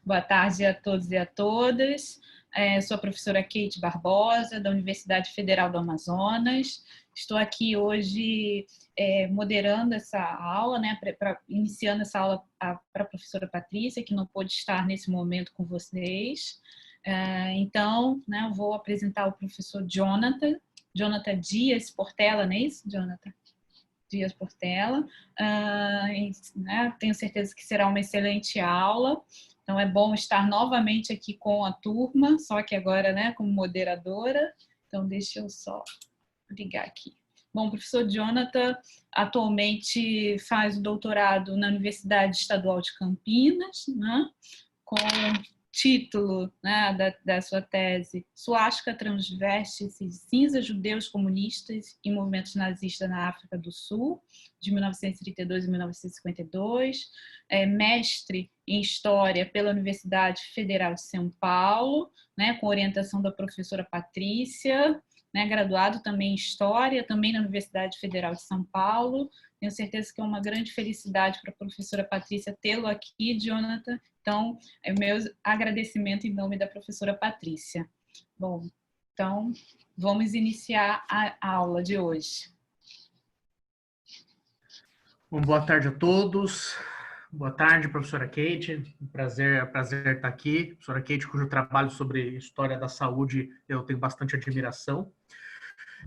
Boa tarde a todos e a todas. Sou a professora Kate Barbosa, da Universidade Federal do Amazonas. Estou aqui hoje moderando essa aula, né, iniciando essa aula para a professora Patrícia, que não pôde estar nesse momento com vocês. Então, né, eu vou apresentar o professor Jonathan Dias Portela, não é isso, Jonathan? Dias Portela. Né, tenho certeza que será uma excelente aula. Então, é bom estar novamente aqui com a turma, só que agora, né, como moderadora. Então, deixa eu só ligar aqui. Bom, o professor Jonathan atualmente faz o doutorado na Universidade Estadual de Campinas, né, com título, né, da sua tese, Suástica, Transvestes e Cinza, Judeus Comunistas e Movimentos Nazistas na África do Sul, de 1932 a 1952, mestre em História pela Universidade Federal de São Paulo, né, com orientação da professora Patrícia, né, graduado também em História, também na Universidade Federal de São Paulo. Tenho certeza que é uma grande felicidade para a professora Patrícia tê-lo aqui, Jonathan. Então, é meu agradecimento em nome da professora Patrícia. Bom, então, vamos iniciar a aula de hoje. Bom, boa tarde a todos. Boa tarde, professora Kate. Prazer estar aqui. Professora Kate, cujo trabalho sobre história da saúde eu tenho bastante admiração.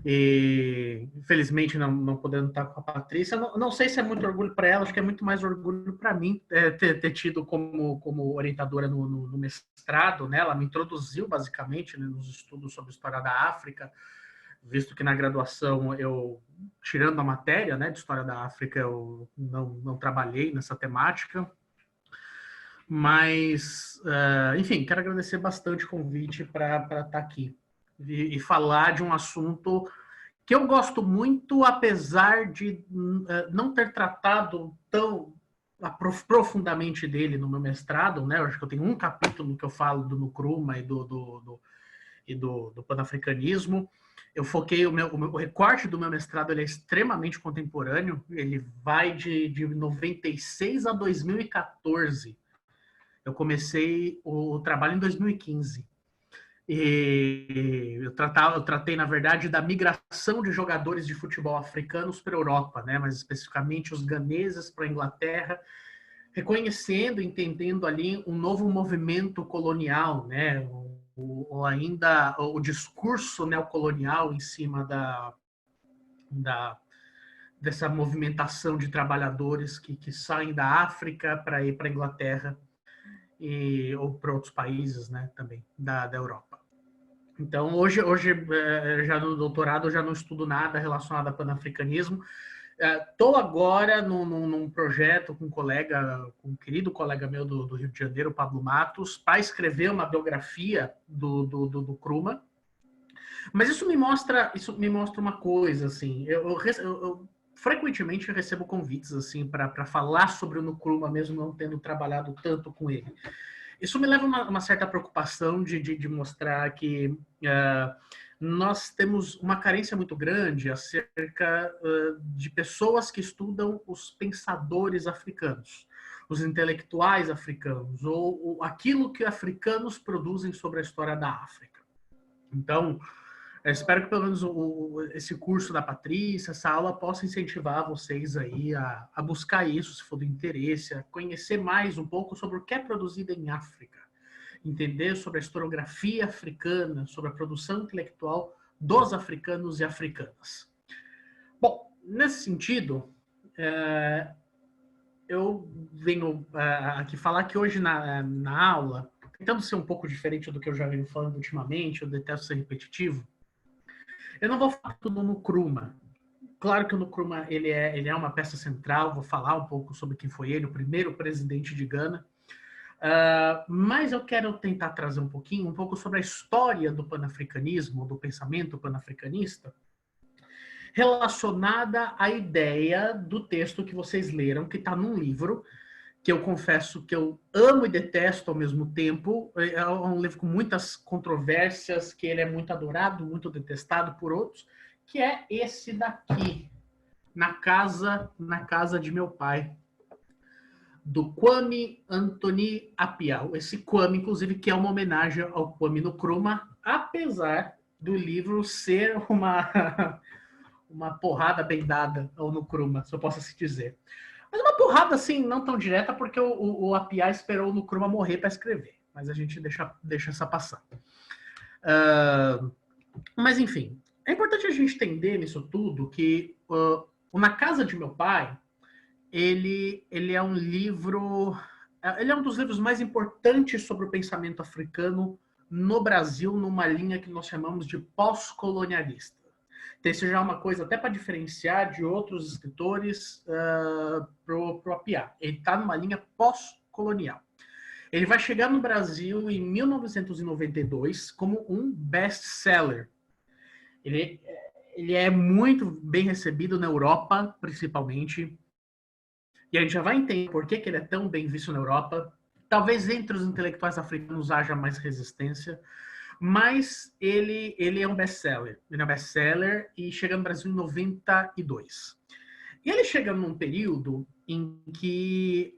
E, infelizmente, não podendo estar com a Patrícia. Não sei se é muito orgulho para ela, acho que é muito mais orgulho para mim ter tido como orientadora no mestrado, né? Ela me introduziu, basicamente, né, nos estudos sobre história da África, visto que na graduação eu, tirando a matéria, né, de história da África, eu não trabalhei nessa temática. Mas, enfim, quero agradecer bastante o convite para estar aqui e falar de um assunto que eu gosto muito, apesar de não ter tratado tão profundamente dele no meu mestrado, né? Eu acho que eu tenho um capítulo que eu falo do Nkrumah e do panafricanismo. Eu foquei o recorte do meu mestrado, ele é extremamente contemporâneo, ele vai de 96 a 2014. Eu comecei o trabalho em 2015. E eu tratei, na verdade, da migração de jogadores de futebol africanos para a Europa, né? Mas especificamente os ganeses para a Inglaterra, reconhecendo, entendendo ali um novo movimento colonial, né? Ainda o discurso neocolonial em cima dessa movimentação de trabalhadores que saem da África para ir para a Inglaterra ou para outros países, né? Também da Europa. Então, hoje já no doutorado, eu já não estudo nada relacionado a panafricanismo. Estou agora num projeto com um querido colega meu do Rio de Janeiro, Pablo Matos, para escrever uma biografia do Nkrumah. Mas isso me mostra uma coisa, assim, eu frequentemente recebo convites assim para falar sobre o Nkrumah, mesmo não tendo trabalhado tanto com ele. Isso me leva a uma certa preocupação de mostrar que nós temos uma carência muito grande acerca de pessoas que estudam os pensadores africanos, os intelectuais africanos, ou aquilo que africanos produzem sobre a história da África. Então, eu espero que pelo menos esse curso da Patrícia, essa aula, possa incentivar vocês aí a buscar isso, se for do interesse, a conhecer mais um pouco sobre o que é produzido em África, entender sobre a historiografia africana, sobre a produção intelectual dos africanos e africanas. Bom, nesse sentido, eu venho aqui falar que hoje na aula, tentando ser um pouco diferente do que eu já venho falando ultimamente, eu detesto ser repetitivo, eu não vou falar tudo no Nkrumah. Claro que o Nkrumah ele é uma peça central, vou falar um pouco sobre quem foi ele, o primeiro presidente de Gana, mas eu quero tentar trazer um pouco sobre a história do panafricanismo, do pensamento panafricanista, relacionada à ideia do texto que vocês leram, que está num livro, que eu confesso que eu amo e detesto ao mesmo tempo. É um livro com muitas controvérsias, que ele é muito adorado, muito detestado por outros, que é esse daqui, Na Casa de Meu Pai. do Kwame Anthony Appiah. Esse Kwame, inclusive, que é uma homenagem ao Kwame Nkrumah, apesar do livro ser uma porrada bem dada ao Nkrumah, se eu posso assim dizer. Mas uma porrada, assim, não tão direta, porque o Appiah esperou o Nkrumah morrer para escrever. Mas a gente deixa essa passar. Mas, enfim, é importante a gente entender nisso tudo que Na Casa de Meu Pai, ele é um livro... Ele é um dos livros mais importantes sobre o pensamento africano no Brasil, numa linha que nós chamamos de pós-colonialista. Então, isso já é uma coisa até para diferenciar de outros escritores pro Appiah. Ele está numa linha pós-colonial. Ele vai chegar no Brasil em 1992 como um best-seller. Ele é muito bem recebido na Europa, principalmente. E a gente já vai entender por que ele é tão bem visto na Europa. Talvez entre os intelectuais africanos haja mais resistência, mas ele é um best-seller. Ele é um best-seller e chega no Brasil em 92. E ele chega num período em que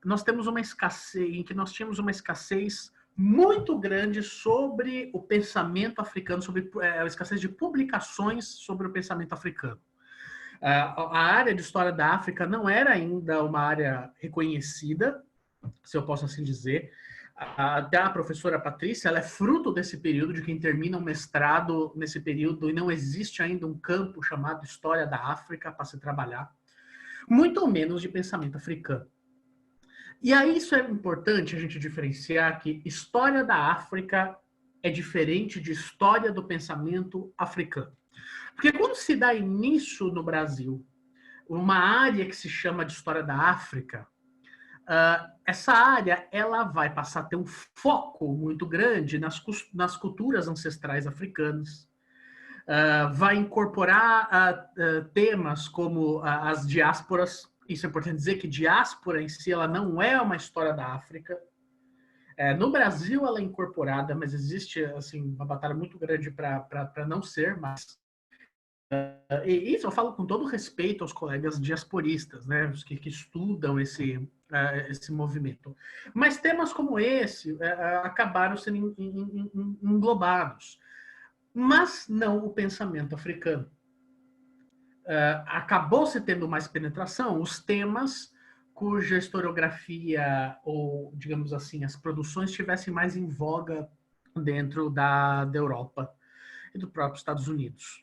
nós temos uma escassez, em que nós tínhamos uma escassez muito grande sobre o pensamento africano, sobre a escassez de publicações sobre o pensamento africano. A área de história da África não era ainda uma área reconhecida, se eu posso assim dizer. Até a professora Patrícia, ela é fruto desse período, de quem termina um mestrado nesse período, e não existe ainda um campo chamado História da África para se trabalhar, muito menos de pensamento africano. E aí isso é importante a gente diferenciar que História da África é diferente de História do pensamento africano. Porque quando se dá início no Brasil uma área que se chama de História da África, essa área ela vai passar a ter um foco muito grande nas culturas ancestrais africanas, vai incorporar temas como as diásporas. Isso é importante dizer que diáspora em si ela não é uma história da África. No Brasil ela é incorporada, mas existe assim, uma batalha muito grande para não ser, mas... E isso eu falo com todo respeito aos colegas diasporistas, né, os que estudam esse movimento. Mas temas como esse acabaram sendo englobados, mas não o pensamento africano. Acabou se tendo mais penetração os temas cuja historiografia, ou, digamos assim, as produções estivessem mais em voga dentro da Europa e do próprio Estados Unidos.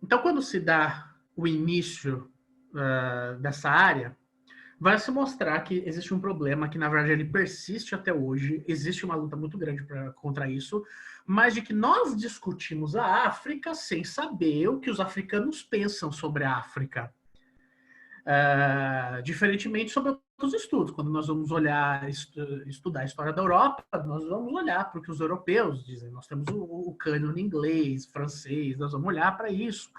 Então, quando se dá o início dessa área, vai se mostrar que existe um problema que, na verdade, ele persiste até hoje. Existe uma luta muito grande contra isso, mas de que nós discutimos a África sem saber o que os africanos pensam sobre a África. Diferentemente sobre outros estudos. Quando nós vamos olhar, estudar a história da Europa, nós vamos olhar para o que os europeus dizem. Nós temos o cânone inglês, francês, nós vamos olhar para isso.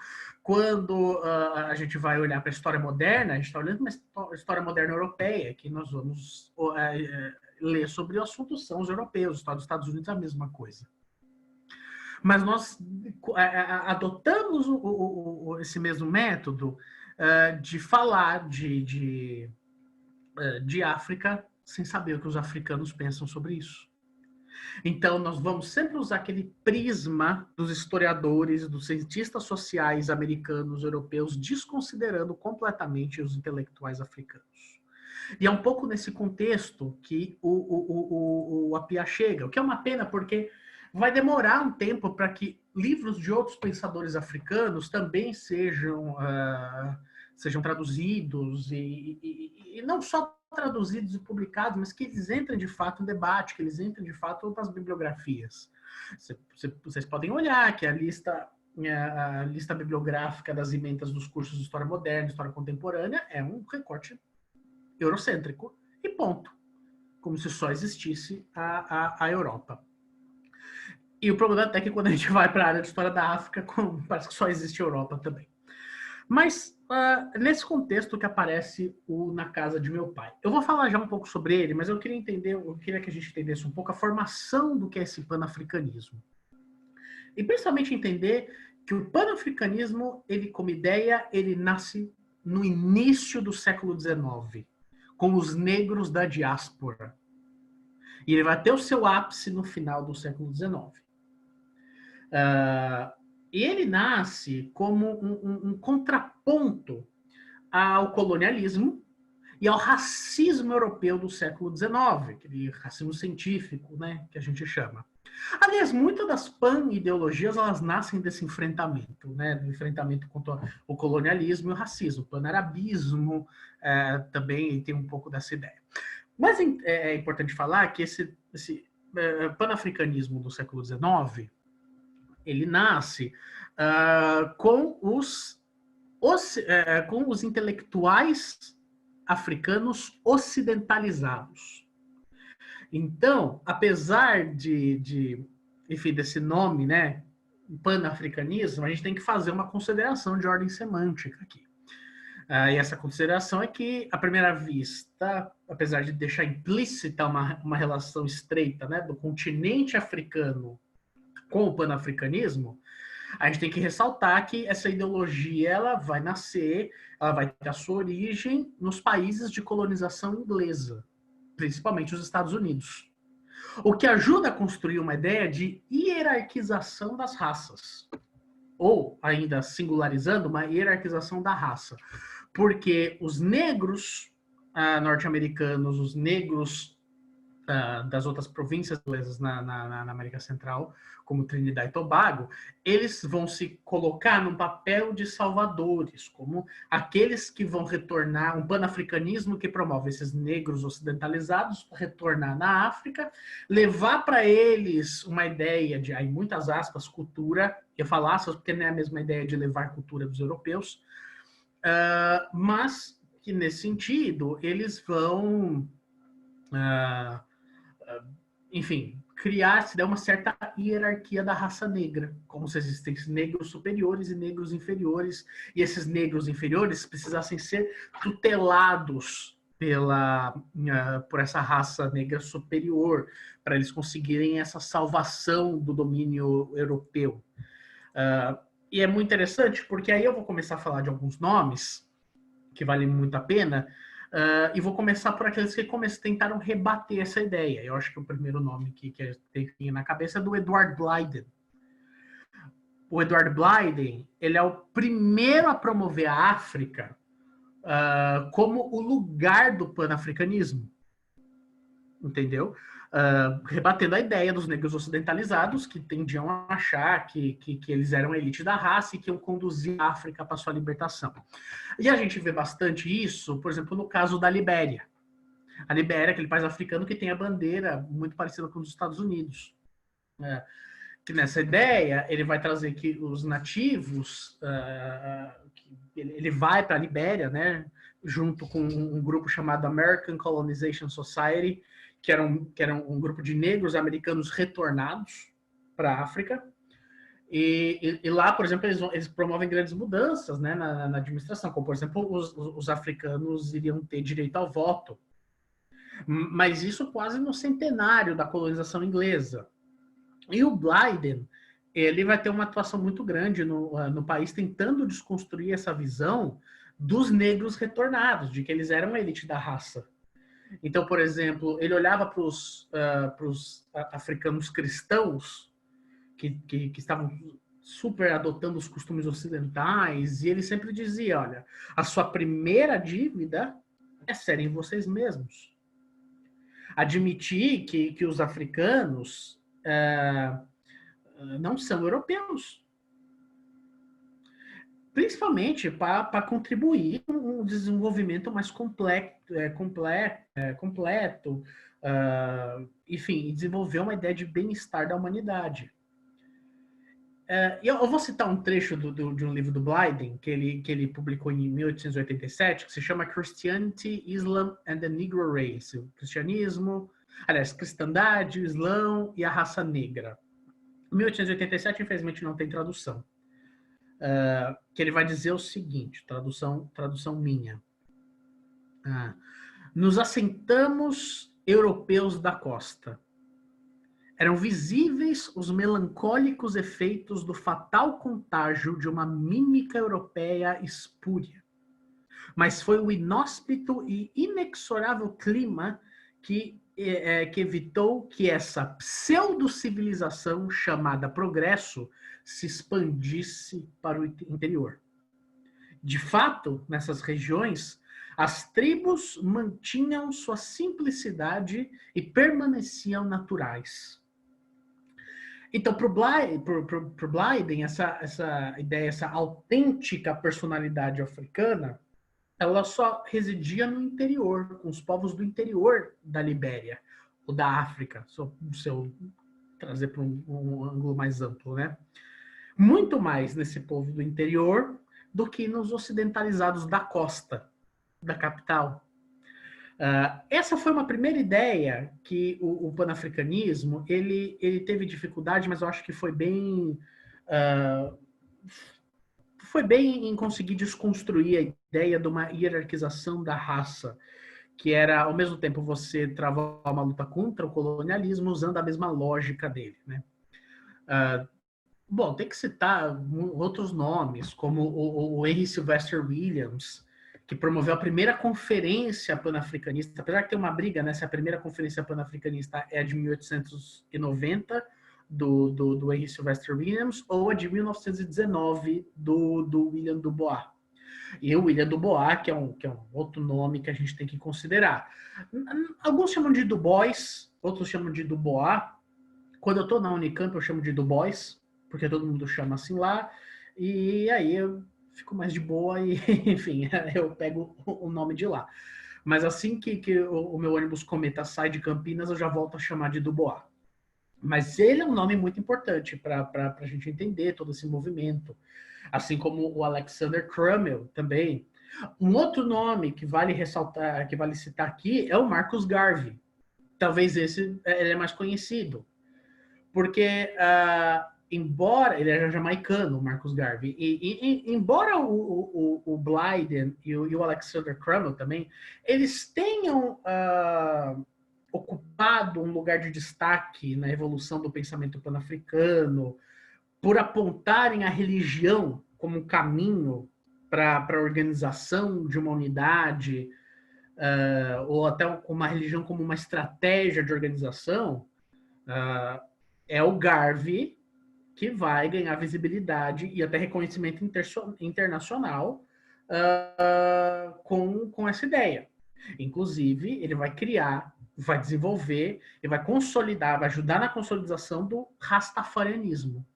Quando a gente vai olhar para a história moderna, a gente está olhando para a história moderna europeia, que nós vamos ler sobre o assunto, são os europeus. Os Estados Unidos é a mesma coisa. Mas nós adotamos esse mesmo método de falar de África sem saber o que os africanos pensam sobre isso. Então, nós vamos sempre usar aquele prisma dos historiadores, dos cientistas sociais americanos, europeus, desconsiderando completamente os intelectuais africanos. E é um pouco nesse contexto que o Appiah chega, o que é uma pena, porque vai demorar um tempo para que livros de outros pensadores africanos também sejam traduzidos, e não só traduzidos e publicados, mas que eles entrem de fato em debate, que eles entrem de fato nas bibliografias. Vocês podem olhar que a lista bibliográfica das emendas dos cursos de História Moderna, História Contemporânea, é um recorte eurocêntrico, e ponto. Como se só existisse a Europa. E o problema até que quando a gente vai para a área de História da África, parece que só existe a Europa também. Mas nesse contexto que aparece o Na Casa de Meu Pai. Eu vou falar já um pouco sobre ele, mas eu queria que a gente entendesse um pouco a formação do que é esse panafricanismo. E principalmente entender que o panafricanismo, ele como ideia, ele nasce no início do século XIX, com os negros da diáspora. E ele vai ter o seu ápice no final do século XIX. E ele nasce como um contraponto ao colonialismo e ao racismo europeu do século XIX, aquele racismo científico, né, que a gente chama. Aliás, muitas das pan-ideologias, elas nascem desse enfrentamento, né, do enfrentamento contra o colonialismo e o racismo. O pan-arabismo também tem um pouco dessa ideia. Mas é importante falar que esse pan-africanismo do século XIX, ele nasce com os intelectuais africanos ocidentalizados. Então, apesar enfim, desse nome, né, pan-africanismo, a gente tem que fazer uma consideração de ordem semântica aqui. E essa consideração é que, à primeira vista, apesar de deixar implícita uma relação estreita, né, do continente africano com o pan-africanismo, a gente tem que ressaltar que essa ideologia ela vai nascer, ela vai ter a sua origem nos países de colonização inglesa, principalmente os Estados Unidos. O que ajuda a construir uma ideia de hierarquização das raças, ou, ainda singularizando, uma hierarquização da raça. Porque os negros norte-americanos, os negros das outras províncias inglesas na América Central, como Trinidad e Tobago, eles vão se colocar num papel de salvadores, como aqueles que vão retornar, um pan-africanismo que promove esses negros ocidentalizados retornar na África, levar para eles uma ideia de, aí muitas aspas, cultura, eu falo aspas porque não é a mesma ideia de levar cultura dos europeus, mas que nesse sentido eles vão enfim, se der uma certa hierarquia da raça negra, como se existissem negros superiores e negros inferiores, e esses negros inferiores precisassem ser tutelados por essa raça negra superior, para eles conseguirem essa salvação do domínio europeu. E é muito interessante, porque aí eu vou começar a falar de alguns nomes que valem muito a pena, e vou começar por aqueles que tentaram rebater essa ideia. Eu acho que o primeiro nome que eu tenho na cabeça é do Edward Blyden. O Edward Blyden, ele é o primeiro a promover a África como o lugar do pan-africanismo. Entendeu? Rebatendo a ideia dos negros ocidentalizados que tendiam a achar que eles eram a elite da raça e que iam conduzir a África para sua libertação. E a gente vê bastante isso, por exemplo, no caso da Libéria. A Libéria, aquele país africano que tem a bandeira muito parecida com os Estados Unidos. Que nessa ideia, ele vai trazer que os nativos, ele vai para a Libéria, né, junto com um grupo chamado American Colonization Society, que era um grupo de negros americanos retornados para a África. E lá, por exemplo, eles promovem grandes mudanças, né, na administração, como, por exemplo, os africanos iriam ter direito ao voto. Mas isso quase no centenário da colonização inglesa. E o Blyden, ele vai ter uma atuação muito grande no país, tentando desconstruir essa visão dos negros retornados, de que eles eram a elite da raça. Então, por exemplo, ele olhava para os africanos cristãos que estavam super adotando os costumes ocidentais, e ele sempre dizia, olha, a sua primeira dívida é serem vocês mesmos. Admitir que os africanos não são europeus. Principalmente para contribuir com um desenvolvimento mais completo, enfim, desenvolver uma ideia de bem-estar da humanidade. Eu vou citar um trecho de um livro do Blyden, que ele publicou em 1887, que se chama Christianity, Islam and the Negro Race. O cristianismo, cristandade, o Islão e a raça negra. 1887, infelizmente, não tem tradução. Que ele vai dizer o seguinte, tradução minha. Nos assentamos europeus da costa. Eram visíveis os melancólicos efeitos do fatal contágio de uma mímica europeia espúria. mas foi o inóspito e inexorável clima que evitou que essa pseudo-civilização chamada progresso se expandisse para o interior. De fato, nessas regiões, as tribos mantinham sua simplicidade e permaneciam naturais. Então, para o Blyden, essa ideia, essa autêntica personalidade africana, ela só residia no interior, com os povos do interior da Libéria, ou da África, se eu trazer para um ângulo mais amplo, né? Muito mais nesse povo do interior do que nos ocidentalizados da costa, da capital. Essa foi uma primeira ideia que o panafricanismo, ele teve dificuldade, mas eu acho que foi bem em conseguir desconstruir a ideia de uma hierarquização da raça, que era, ao mesmo tempo, você travar uma luta contra o colonialismo usando a mesma lógica dele, né? Bom, tem que citar outros nomes, como o Henry Sylvester Williams, que promoveu a primeira conferência pan-africanista, apesar de ter uma briga, né, se a primeira conferência pan-africanista é a de 1890, do Henry Sylvester Williams, ou a de 1919, do William Dubois. E o William Dubois, que é um outro nome que a gente tem que considerar. Alguns chamam de Dubois, outros chamam de Dubois. Quando eu estou na Unicamp, eu chamo de Dubois, porque todo mundo chama assim lá, e aí eu fico mais de boa e, enfim, eu pego o nome de lá. Mas assim que o meu ônibus cometa sai de Campinas, eu já volto a chamar de Dubois. Mas ele é um nome muito importante para a gente entender todo esse movimento. Assim como o Alexander Crummell também. Um outro nome que vale ressaltar, que vale citar aqui, é o Marcus Garvey. Talvez ele é mais conhecido. Porque, embora ele era jamaicano, o Marcus Garvey, embora o Blyden e o Alexander Crummell também, eles tenham ocupado um lugar de destaque na evolução do pensamento pan-africano, por apontarem a religião como um caminho para a organização de uma unidade, ou até uma religião como uma estratégia de organização, é o Garvey que vai ganhar visibilidade e até reconhecimento internacional com essa ideia. Inclusive, ele vai criar, vai desenvolver, e vai consolidar, vai ajudar na consolidação do rastafarianismo,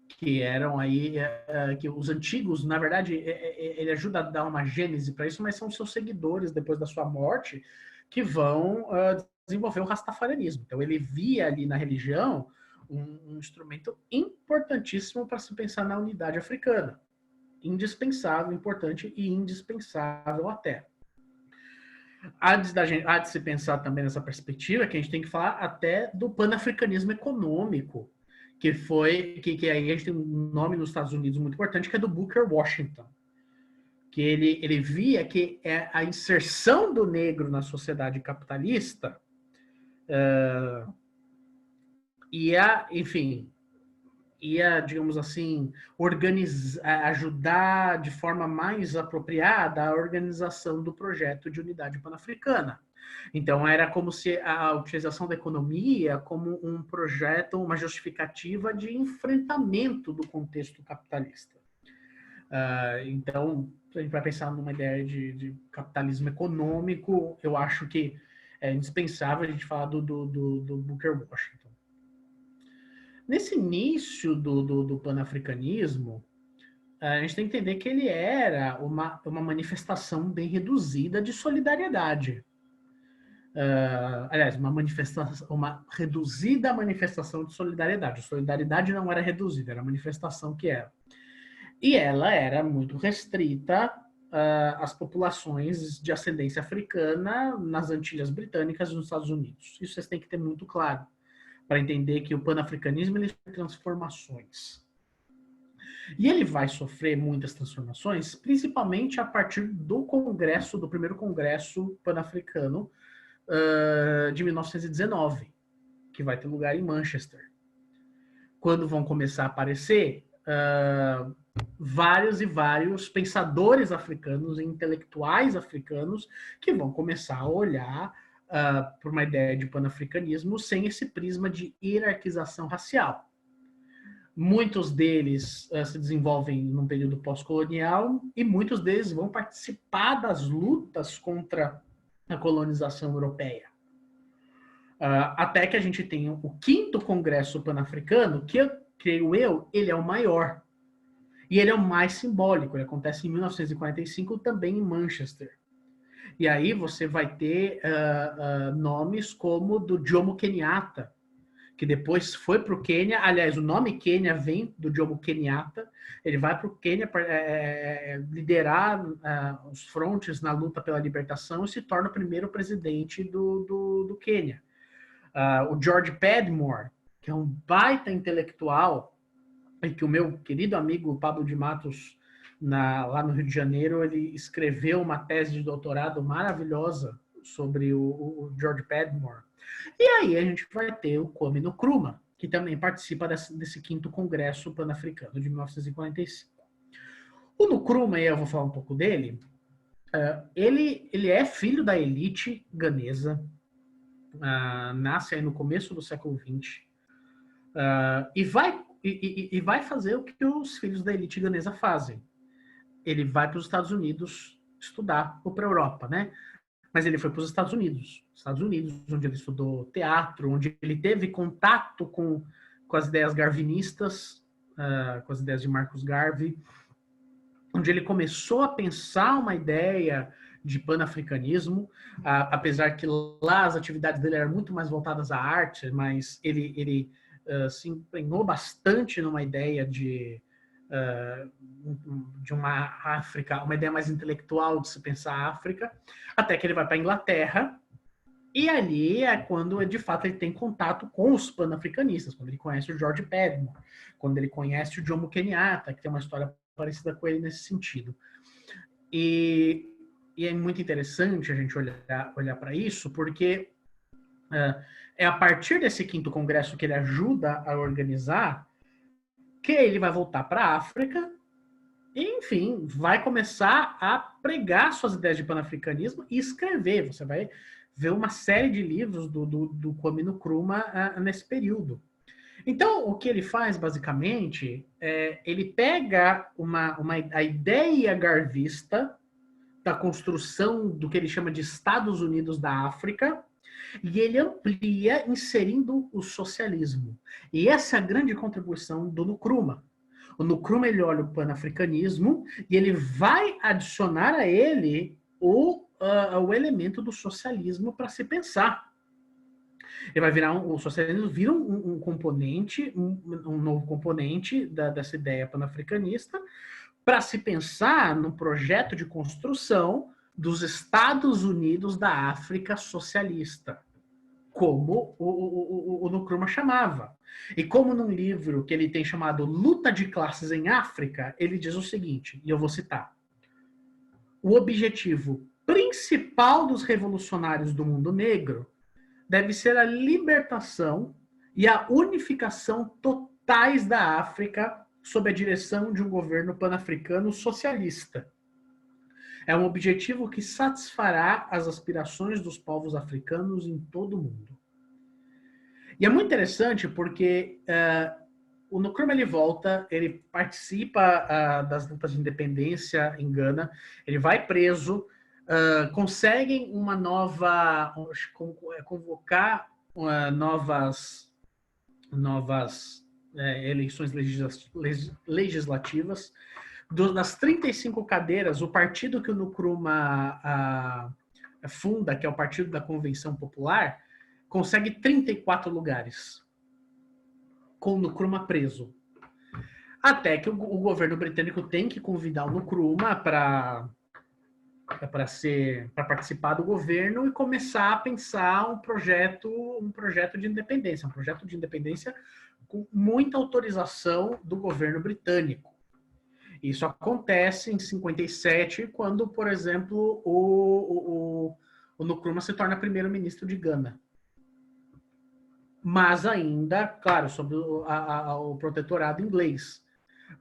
que eram aí, que os antigos, na verdade, ele ajuda a dar uma gênese para isso, mas são seus seguidores, depois da sua morte, que vão desenvolver o rastafarianismo. Então, ele via ali na religião um instrumento importantíssimo para se pensar na unidade africana. Indispensável, importante e indispensável até. Há de se pensar também nessa perspectiva que a gente tem que falar até do panafricanismo econômico, que aí a gente tem um nome nos Estados Unidos muito importante, que é do Booker Washington, que ele via que a inserção do negro na sociedade capitalista ia, digamos assim, ajudar de forma mais apropriada a organização do projeto de unidade pan-africana. Então, era como se a utilização da economia como um projeto, uma justificativa de enfrentamento do contexto capitalista. Então, a gente vai pensar numa ideia de capitalismo econômico, eu acho que é indispensável a gente falar do Booker Washington. Nesse início do panafricanismo, a gente tem que entender que ele era uma manifestação bem reduzida de solidariedade. Aliás, uma reduzida manifestação de solidariedade. A solidariedade não era reduzida, era a manifestação que era. E ela era muito restrita às populações de ascendência africana nas Antilhas Britânicas e nos Estados Unidos. Isso vocês têm que ter muito claro, para entender que o panafricanismo ele tem transformações. E ele vai sofrer muitas transformações, principalmente a partir do primeiro congresso pan-africano de 1919, que vai ter lugar em Manchester. Quando vão começar a aparecer vários e vários pensadores africanos e intelectuais africanos que vão começar a olhar para uma ideia de panafricanismo sem esse prisma de hierarquização racial. Muitos deles se desenvolvem num período pós-colonial e muitos deles vão participar das lutas contra a colonização europeia. Até que a gente tenha o 5º Congresso Pan-Africano, que, creio eu, ele é o maior. E ele é o mais simbólico. Ele acontece em 1945, também em Manchester. E aí você vai ter nomes como do Jomo Kenyatta, que depois foi para o Quênia. Aliás, o nome Quênia vem do Jomo Kenyatta. Ele vai para o Quênia para liderar os frontes na luta pela libertação e se torna o primeiro presidente do Quênia. O George Padmore, que é um baita intelectual, e que o meu querido amigo Pablo de Matos, lá no Rio de Janeiro, ele escreveu uma tese de doutorado maravilhosa sobre o George Padmore. E aí a gente vai ter o Kwame Nkrumah, que também participa desse 5º Congresso Pan-Africano de 1945. O Nkrumah, e eu vou falar um pouco dele, ele é filho da elite ganesa, nasce aí no começo do século XX, e vai fazer o que os filhos da elite ganesa fazem. Ele vai para os Estados Unidos estudar, ou para a Europa, né? Mas ele foi para os Estados Unidos, onde ele estudou teatro, onde ele teve contato com as ideias garvinistas, com as ideias de Marcus Garvey, onde ele começou a pensar uma ideia de panafricanismo, apesar que lá as atividades dele eram muito mais voltadas à arte, mas ele se empenhou bastante numa ideia de uma África, uma ideia mais intelectual de se pensar a África, até que ele vai para a Inglaterra, e ali é quando, de fato, ele tem contato com os panafricanistas, quando ele conhece o George Padmore, quando ele conhece o Jomo Kenyatta, que tem uma história parecida com ele nesse sentido. E é muito interessante a gente olhar para isso, porque é a partir desse 5º Congresso que ele ajuda a organizar que ele vai voltar para a África e, enfim, vai começar a pregar suas ideias de panafricanismo e escrever. Você vai ver uma série de livros do Kwame Nkrumah nesse período. Então, o que ele faz, basicamente, ele pega a ideia garvista da construção do que ele chama de Estados Unidos da África, e ele amplia inserindo o socialismo. E essa é a grande contribuição do Nkrumah. O Nkrumah, ele olha o panafricanismo e ele vai adicionar a ele o elemento do socialismo para se pensar. Ele vai virar o socialismo vira um componente, um novo componente dessa ideia panafricanista para se pensar num projeto de construção dos Estados Unidos da África socialista, como o Nkrumah chamava. E como num livro que ele tem chamado Luta de Classes em África, ele diz o seguinte, e eu vou citar: o objetivo principal dos revolucionários do mundo negro deve ser a libertação e a unificação totais da África sob a direção de um governo pan-africano socialista. É um objetivo que satisfará as aspirações dos povos africanos em todo o mundo. E é muito interessante porque o Nkrumah, ele volta, ele participa das lutas de independência em Gana, ele vai preso, conseguem uma nova, convocar novas eleições legislativas. Das 35 cadeiras, o partido que o Nkrumah funda, que é o Partido da Convenção Popular, consegue 34 lugares, com o Nkrumah preso. Até que o governo britânico tem que convidar o Nkrumah para participar do governo e começar a pensar um projeto de independência com muita autorização do governo britânico. Isso acontece em 57, quando, por exemplo, o Nkrumah se torna primeiro-ministro de Gana. Mas ainda, claro, sob o protetorado inglês.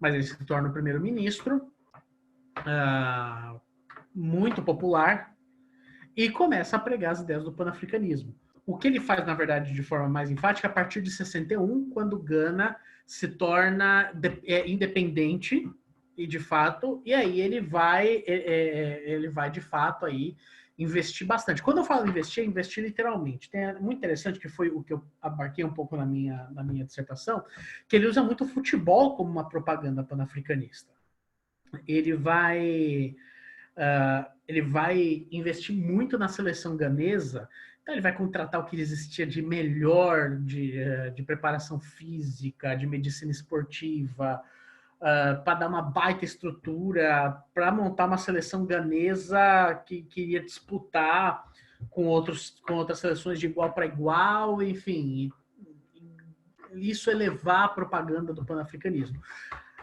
mas ele se torna o primeiro-ministro, muito popular, e começa a pregar as ideias do panafricanismo. O que ele faz, na verdade, de forma mais enfática, a partir de 61, quando Gana se torna independente, e de fato, e aí ele vai de fato aí investir bastante. Quando eu falo investir, é investir literalmente. É muito interessante, que foi o que eu abarquei um pouco na minha dissertação, que ele usa muito o futebol como uma propaganda panafricanista. Ele vai investir muito na seleção ganesa. Então ele vai contratar o que existia de melhor de preparação física, de medicina esportiva, para dar uma baita estrutura, para montar uma seleção ganesa que iria disputar com outras seleções de igual para igual, enfim. Isso é levar a propaganda do panafricanismo.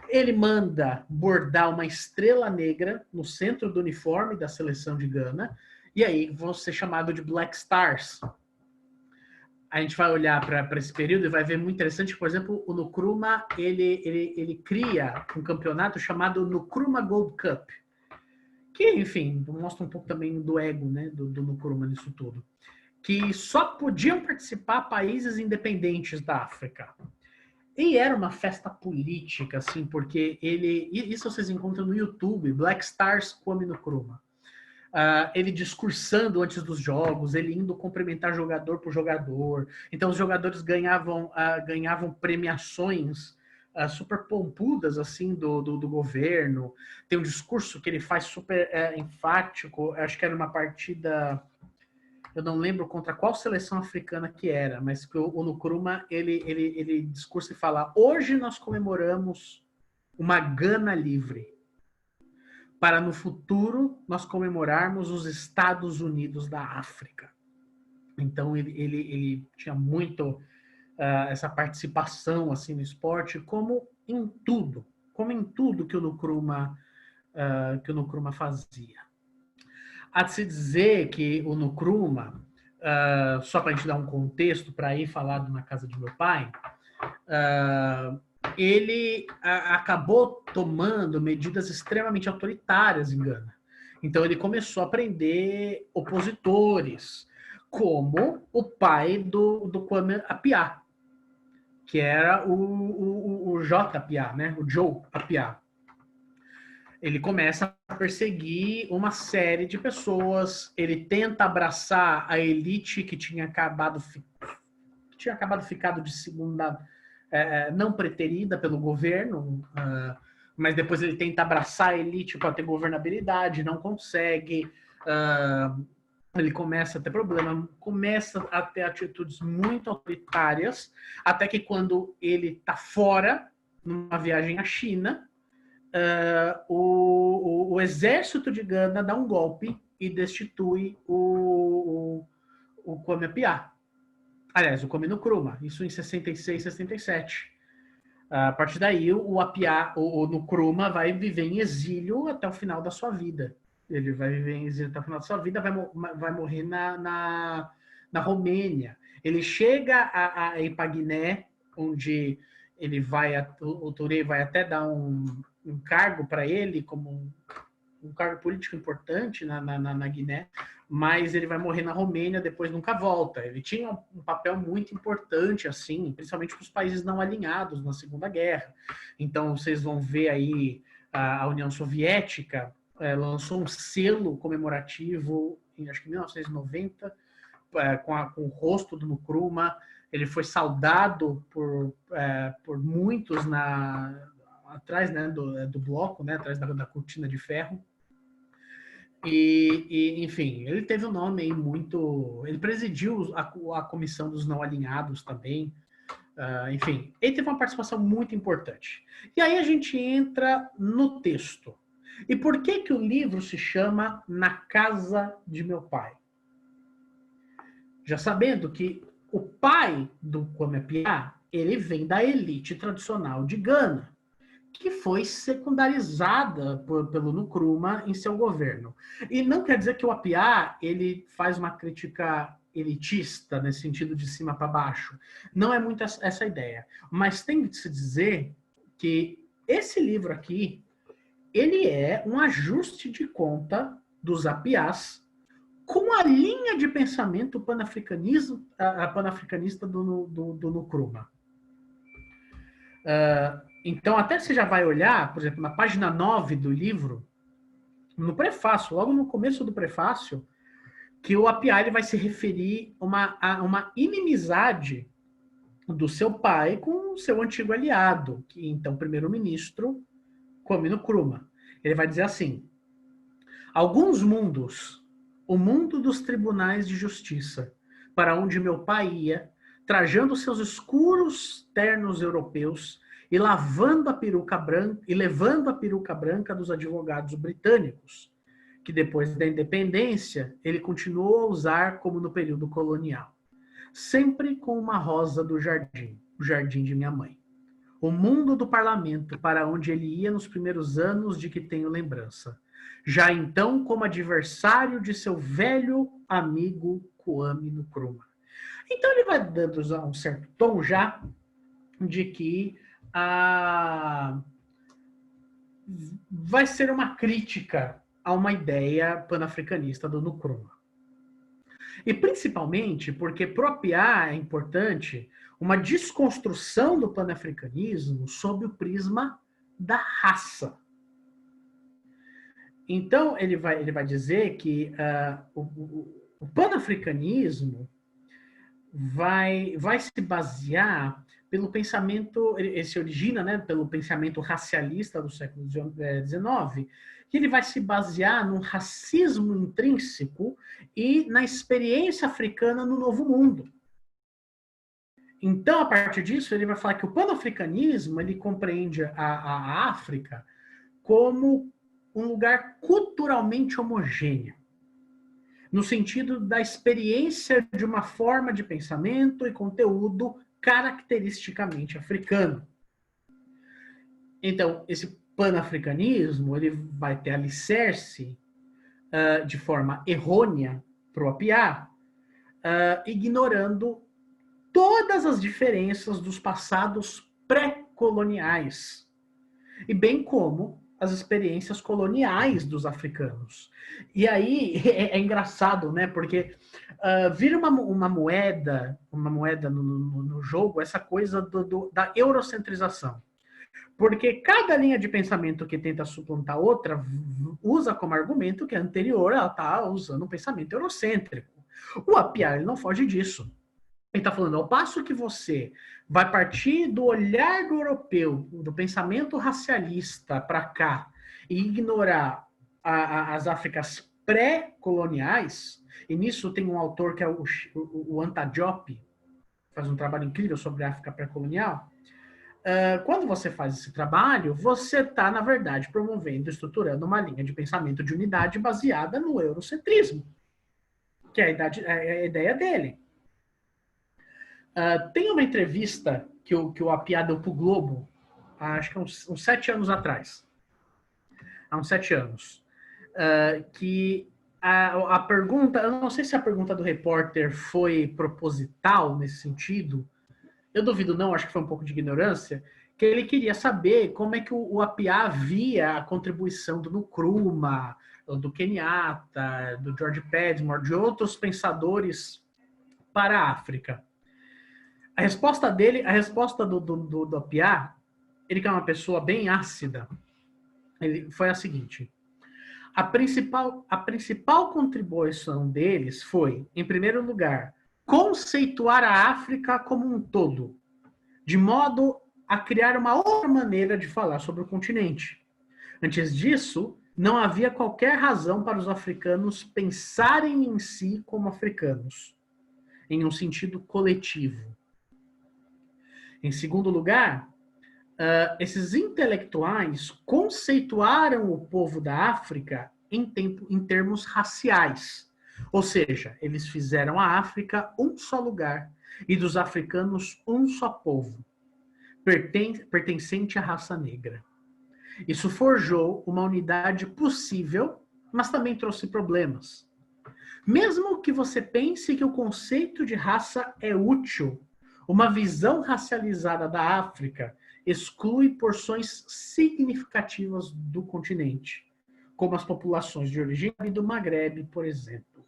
Ele manda bordar uma estrela negra no centro do uniforme da seleção de Gana, e aí vão ser chamados de Black Stars. A gente vai olhar para esse período e vai ver muito interessante, por exemplo, o Nkrumah, ele cria um campeonato chamado Nkrumah Gold Cup, que, enfim, mostra um pouco também do ego, né, do Nkrumah nisso tudo, que só podiam participar países independentes da África. E era uma festa política, assim, porque isso vocês encontram no YouTube, Black Stars Kwame Nkrumah. Ele discursando antes dos jogos, ele indo cumprimentar jogador por jogador. Então os jogadores ganhavam premiações super pompudas assim do governo. Tem um discurso que ele faz super enfático, acho que era uma partida, eu não lembro contra qual seleção africana que era, mas que o Nkrumah, ele discursa e fala: hoje nós comemoramos uma Gana livre, para no futuro nós comemorarmos os Estados Unidos da África. Então ele tinha muito essa participação assim no esporte, como em tudo que o Nkrumah fazia. Há de se dizer que o Nkrumah, só para a gente dar um contexto para ir falar de Na Casa de Meu Pai, ele acabou tomando medidas extremamente autoritárias em Gana. Então ele começou a prender opositores, como o pai do Kwame Appiah, que era o J. Appiah, né? O Joe Appiah. Ele começa a perseguir uma série de pessoas, ele tenta abraçar a elite que tinha acabado ficado de segunda, não preterida pelo governo, mas depois ele tenta abraçar a elite para ter governabilidade, não consegue, ele começa a ter problema, começa a ter atitudes muito autoritárias, até que quando ele está fora, numa viagem à China, o exército de Gana dá um golpe e destitui o Kwame Appiah. Aliás, o Kwame Nkrumah, isso em 66, 67. A partir daí, o Appiah, o Nkrumah, vai viver em exílio até o final da sua vida. Ele vai viver em exílio até o final da sua vida, vai morrer na Romênia. Ele chega a Epagné, onde ele o Touré vai até dar um cargo para ele, como um cargo político importante na Guiné, mas ele vai morrer na Romênia, depois nunca volta. Ele tinha um papel muito importante, assim, principalmente para os países não alinhados na Segunda Guerra. Então, vocês vão ver aí a União Soviética lançou um selo comemorativo, acho que em 1990, com o rosto do Nkrumah. Ele foi saudado por muitos atrás, né, do bloco, né, atrás da cortina de ferro. Enfim, ele teve um nome aí muito... Ele presidiu a comissão dos não alinhados também. Enfim, ele teve uma participação muito importante. E aí a gente entra no texto. E por que o livro se chama Na Casa de Meu Pai? Já sabendo que o pai do Kwame Appiah, ele vem da elite tradicional de Gana, que foi secundarizada pelo Nkrumah em seu governo. E não quer dizer que o Appiah ele faz uma crítica elitista, nesse sentido de cima para baixo. Não é muito essa ideia. Mas tem de se dizer que esse livro aqui, ele é um ajuste de conta dos apiás com a linha de pensamento panafricanista do Nkrumah. Então, até você já vai olhar, por exemplo, na página 9 do livro, no prefácio, logo no começo do prefácio, que o Apiá ele vai se referir a uma inimizade do seu pai com o seu antigo aliado, que então primeiro-ministro Kwame Nkrumah. Ele vai dizer assim: alguns mundos, o mundo dos tribunais de justiça, para onde meu pai ia, trajando seus escuros ternos europeus e levando a peruca branca dos advogados britânicos, que depois da independência ele continuou a usar como no período colonial, sempre com uma rosa do jardim, o jardim de minha mãe. O mundo do parlamento, para onde ele ia nos primeiros anos de que tenho lembrança, já então como adversário de seu velho amigo Kwame Nkrumah. Então ele vai dando um certo tom já de que vai ser uma crítica a uma ideia panafricanista do Nkrumah. E principalmente porque para o Apiá é importante uma desconstrução do panafricanismo sob o prisma da raça. Então, ele vai dizer que o panafricanismo vai se basear pelo pensamento, ele se origina, né, pelo pensamento racialista do século XIX, que ele vai se basear num racismo intrínseco e na experiência africana no Novo Mundo. Então, a partir disso, ele vai falar que o panafricanismo ele compreende a África como um lugar culturalmente homogêneo, no sentido da experiência de uma forma de pensamento e conteúdo caracteristicamente africano. Então, esse panafricanismo ele vai ter alicerce de forma errônea para o Apiá, ignorando todas as diferenças dos passados pré-coloniais, e bem como as experiências coloniais dos africanos. E aí é engraçado, né? Porque vira uma moeda no jogo, essa coisa da eurocentrização. Porque cada linha de pensamento que tenta suplantar outra usa como argumento que a anterior ela está usando um pensamento eurocêntrico. O Apiá ele não foge disso. Ele está falando, ao passo que você vai partir do olhar do europeu, do pensamento racialista para cá, e ignorar as Áfricas pré-coloniais, e nisso tem um autor que é o Anta Diop, que faz um trabalho incrível sobre a África pré-colonial. Quando você faz esse trabalho, você está, na verdade, promovendo, estruturando uma linha de pensamento de unidade baseada no eurocentrismo, que é a ideia dele. Tem uma entrevista que o Apiá deu para o Globo, acho que uns 7 anos atrás. Há uns 7 anos. Que a pergunta, eu não sei se a pergunta do repórter foi proposital nesse sentido, eu duvido não, acho que foi um pouco de ignorância, que ele queria saber como é que o Apiá via a contribuição do Nkrumah, do Kenyatta, do George Padmore, de outros pensadores para a África. A resposta do Apiá, ele que é uma pessoa bem ácida, foi a seguinte: a principal contribuição deles foi, em primeiro lugar, conceituar a África como um todo, de modo a criar uma outra maneira de falar sobre o continente. Antes disso, não havia qualquer razão para os africanos pensarem em si como africanos, em um sentido coletivo. Em segundo lugar, esses intelectuais conceituaram o povo da África em termos raciais. Ou seja, eles fizeram a África um só lugar e dos africanos um só povo, pertencente à raça negra. Isso forjou uma unidade possível, mas também trouxe problemas. Mesmo que você pense que o conceito de raça é útil, uma visão racializada da África exclui porções significativas do continente, como as populações de origem árabe do Maghreb, por exemplo.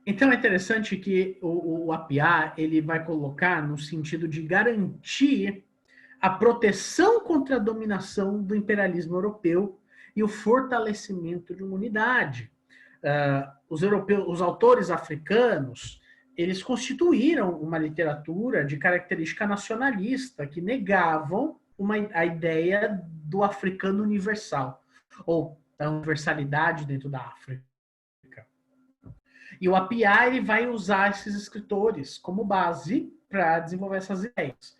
Então é interessante que o APA ele vai colocar no sentido de garantir a proteção contra a dominação do imperialismo europeu e o fortalecimento de uma unidade. Os autores africanos, eles constituíram uma literatura de característica nacionalista que negavam a ideia do africano universal, ou da universalidade dentro da África. E o APA ele vai usar esses escritores como base para desenvolver essas ideias.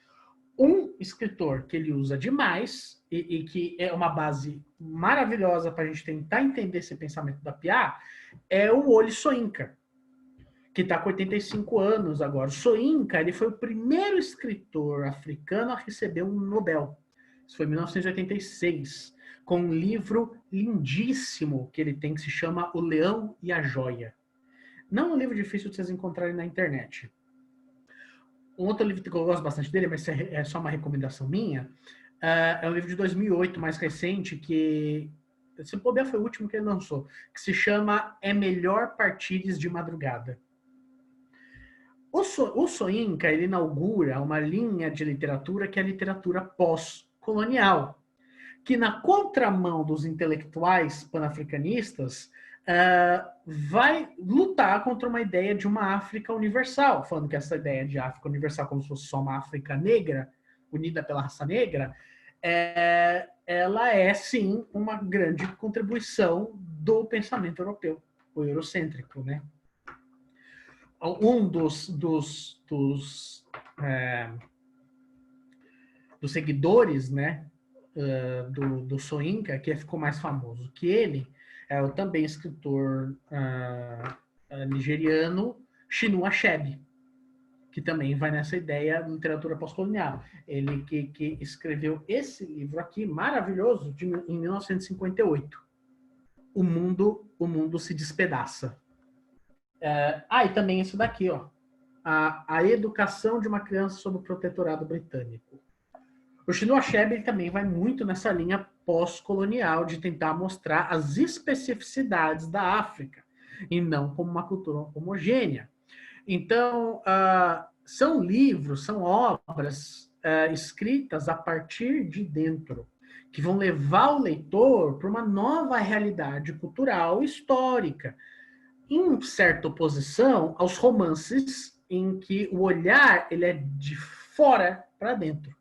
Um escritor que ele usa demais e que é uma base maravilhosa para a gente tentar entender esse pensamento da APA é o Wole Soyinka, que está com 85 anos agora. O Soyinka ele foi o primeiro escritor africano a receber um Nobel. Isso foi em 1986, com um livro lindíssimo que ele tem que se chama O Leão e a Joia. Não é um livro difícil de vocês encontrarem na internet. Um outro livro que eu gosto bastante dele, mas é só uma recomendação minha, é um livro de 2008, mais recente, que, se puder, foi o último que ele lançou, que se chama É Melhor Partires de Madrugada. O Soyinka, ele inaugura uma linha de literatura que é a literatura pós-colonial, que na contramão dos intelectuais panafricanistas, vai lutar contra uma ideia de uma África universal, falando que essa ideia de África universal, como se fosse só uma África negra, unida pela raça negra, ela é, sim, uma grande contribuição do pensamento europeu, o eurocêntrico, né? Um dos seguidores, né, do Soyinka, que ficou mais famoso que ele, é o também escritor nigeriano Chinua Achebe, que também vai nessa ideia de literatura pós-colonial. Ele que escreveu esse livro aqui, maravilhoso, em 1958. O mundo se despedaça. E também isso daqui, ó. A educação de uma criança sob o protetorado britânico. O Chinua Achebe também vai muito nessa linha pós-colonial de tentar mostrar as especificidades da África e não como uma cultura homogênea. Então, são livros, são obras escritas a partir de dentro, que vão levar o leitor para uma nova realidade cultural histórica, em certa oposição aos romances em que o olhar ele é de fora para dentro,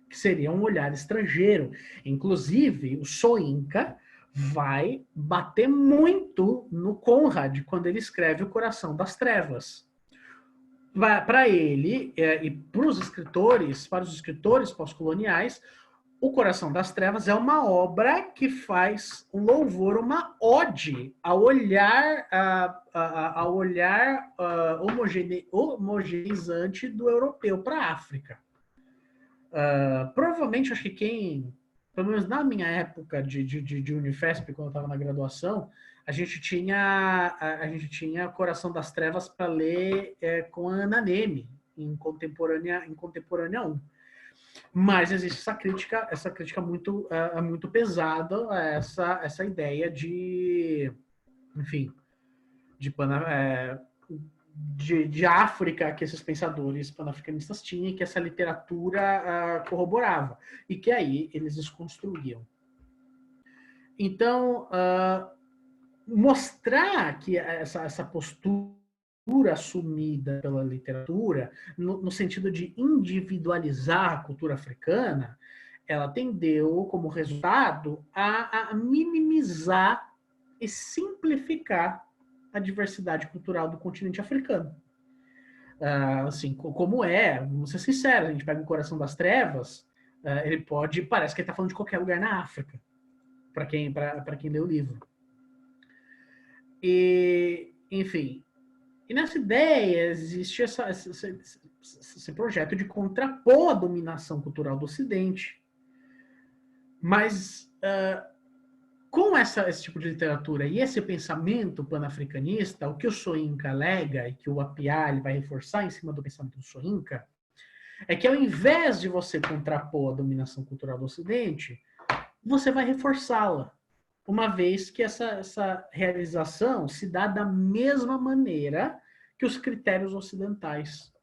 que seria um olhar estrangeiro. Inclusive, o Soyinka vai bater muito no Conrad quando ele escreve O Coração das Trevas. Para ele e para os escritores pós-coloniais, O Coração das Trevas é uma obra que faz um louvor, uma ode ao olhar, homogeneizante do europeu para a África. Provavelmente, acho que pelo menos na minha época de Unifesp, quando eu estava na graduação, a gente tinha Coração das Trevas para ler com a Ana Neme, em Contemporânea 1. Mas existe essa crítica muito pesada a essa ideia de África que esses pensadores panafricanistas tinham e que essa literatura corroborava. E que aí eles desconstruíam. Então, mostrar que essa postura assumida pela literatura, no sentido de individualizar a cultura africana, ela tendeu, como resultado, a minimizar e simplificar a diversidade cultural do continente africano. Assim, vamos ser sinceros, a gente pega o Coração das Trevas, parece que ele está falando de qualquer lugar na África, para quem lê o livro. E, enfim, e nessa ideia existe esse projeto de contrapor a dominação cultural do Ocidente. Mas com esse tipo de literatura e esse pensamento panafricanista, o que o Soyinka alega e que o APA vai reforçar em cima do pensamento do Soyinka é que ao invés de você contrapor a dominação cultural do Ocidente, você vai reforçá-la, uma vez que essa realização se dá da mesma maneira que os critérios ocidentais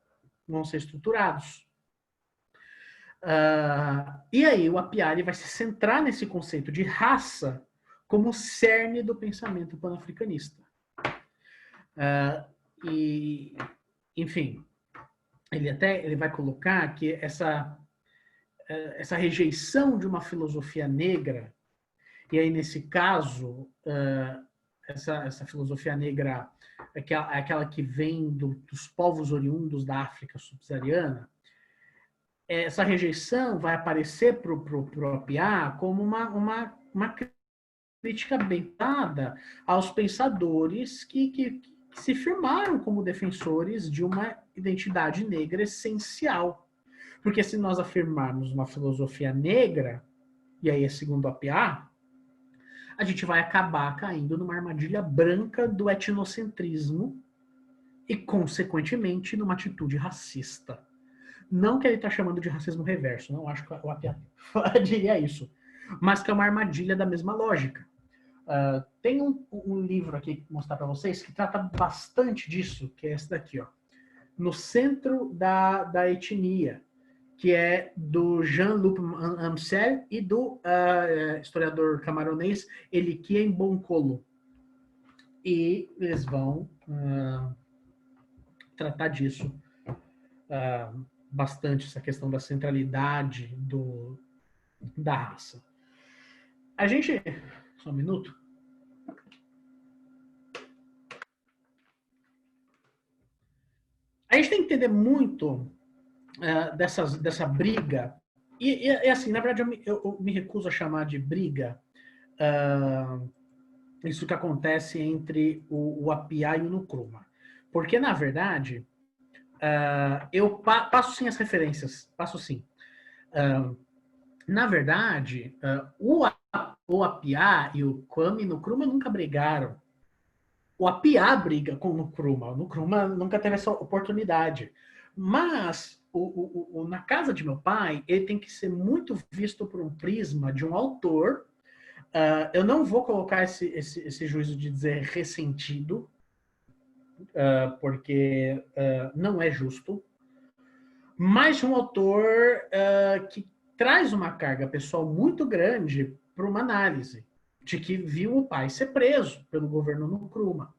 vão ser estruturados. E aí o Apiari vai se centrar nesse conceito de raça como cerne do pensamento panafricanista. Enfim, ele vai colocar que essa rejeição de uma filosofia negra, e aí nesse caso, essa filosofia negra é aquela que vem dos povos oriundos da África subsaariana, essa rejeição vai aparecer para o Apiá como uma crítica bem dada aos pensadores que se firmaram como defensores de uma identidade negra essencial. Porque se nós afirmarmos uma filosofia negra, e aí é segundo o Apiá, a gente vai acabar caindo numa armadilha branca do etnocentrismo e, consequentemente, numa atitude racista. Não que ele está chamando de racismo reverso, não acho que o Apiá diria isso, mas que é uma armadilha da mesma lógica. Tem um livro aqui que vou mostrar para vocês que trata bastante disso, que é esse daqui, ó, No Centro da Etnia, que é do Jean-Luc Amsel e do historiador camaronês Elikie Mbonkolo. E eles vão tratar disso bastante, essa questão da centralidade da raça. A gente... Só um minuto. A gente tem que entender muito dessa briga, e assim, na verdade eu me recuso a chamar de briga isso que acontece entre o Apiá e o Nkrumah, porque na verdade eu passo sim as referências, passo sim. Na verdade, o Apiá e o Kwame Nkrumah nunca brigaram. O Apiá briga com o Nkrumah. O Nkrumah nunca teve essa oportunidade. Mas na casa de meu pai, ele tem que ser muito visto por um prisma de um autor. Eu não vou colocar esse juízo de dizer ressentido, porque não é justo. Mas de um autor que traz uma carga pessoal muito grande para uma análise de que viu o pai ser preso pelo governo Nkrumah.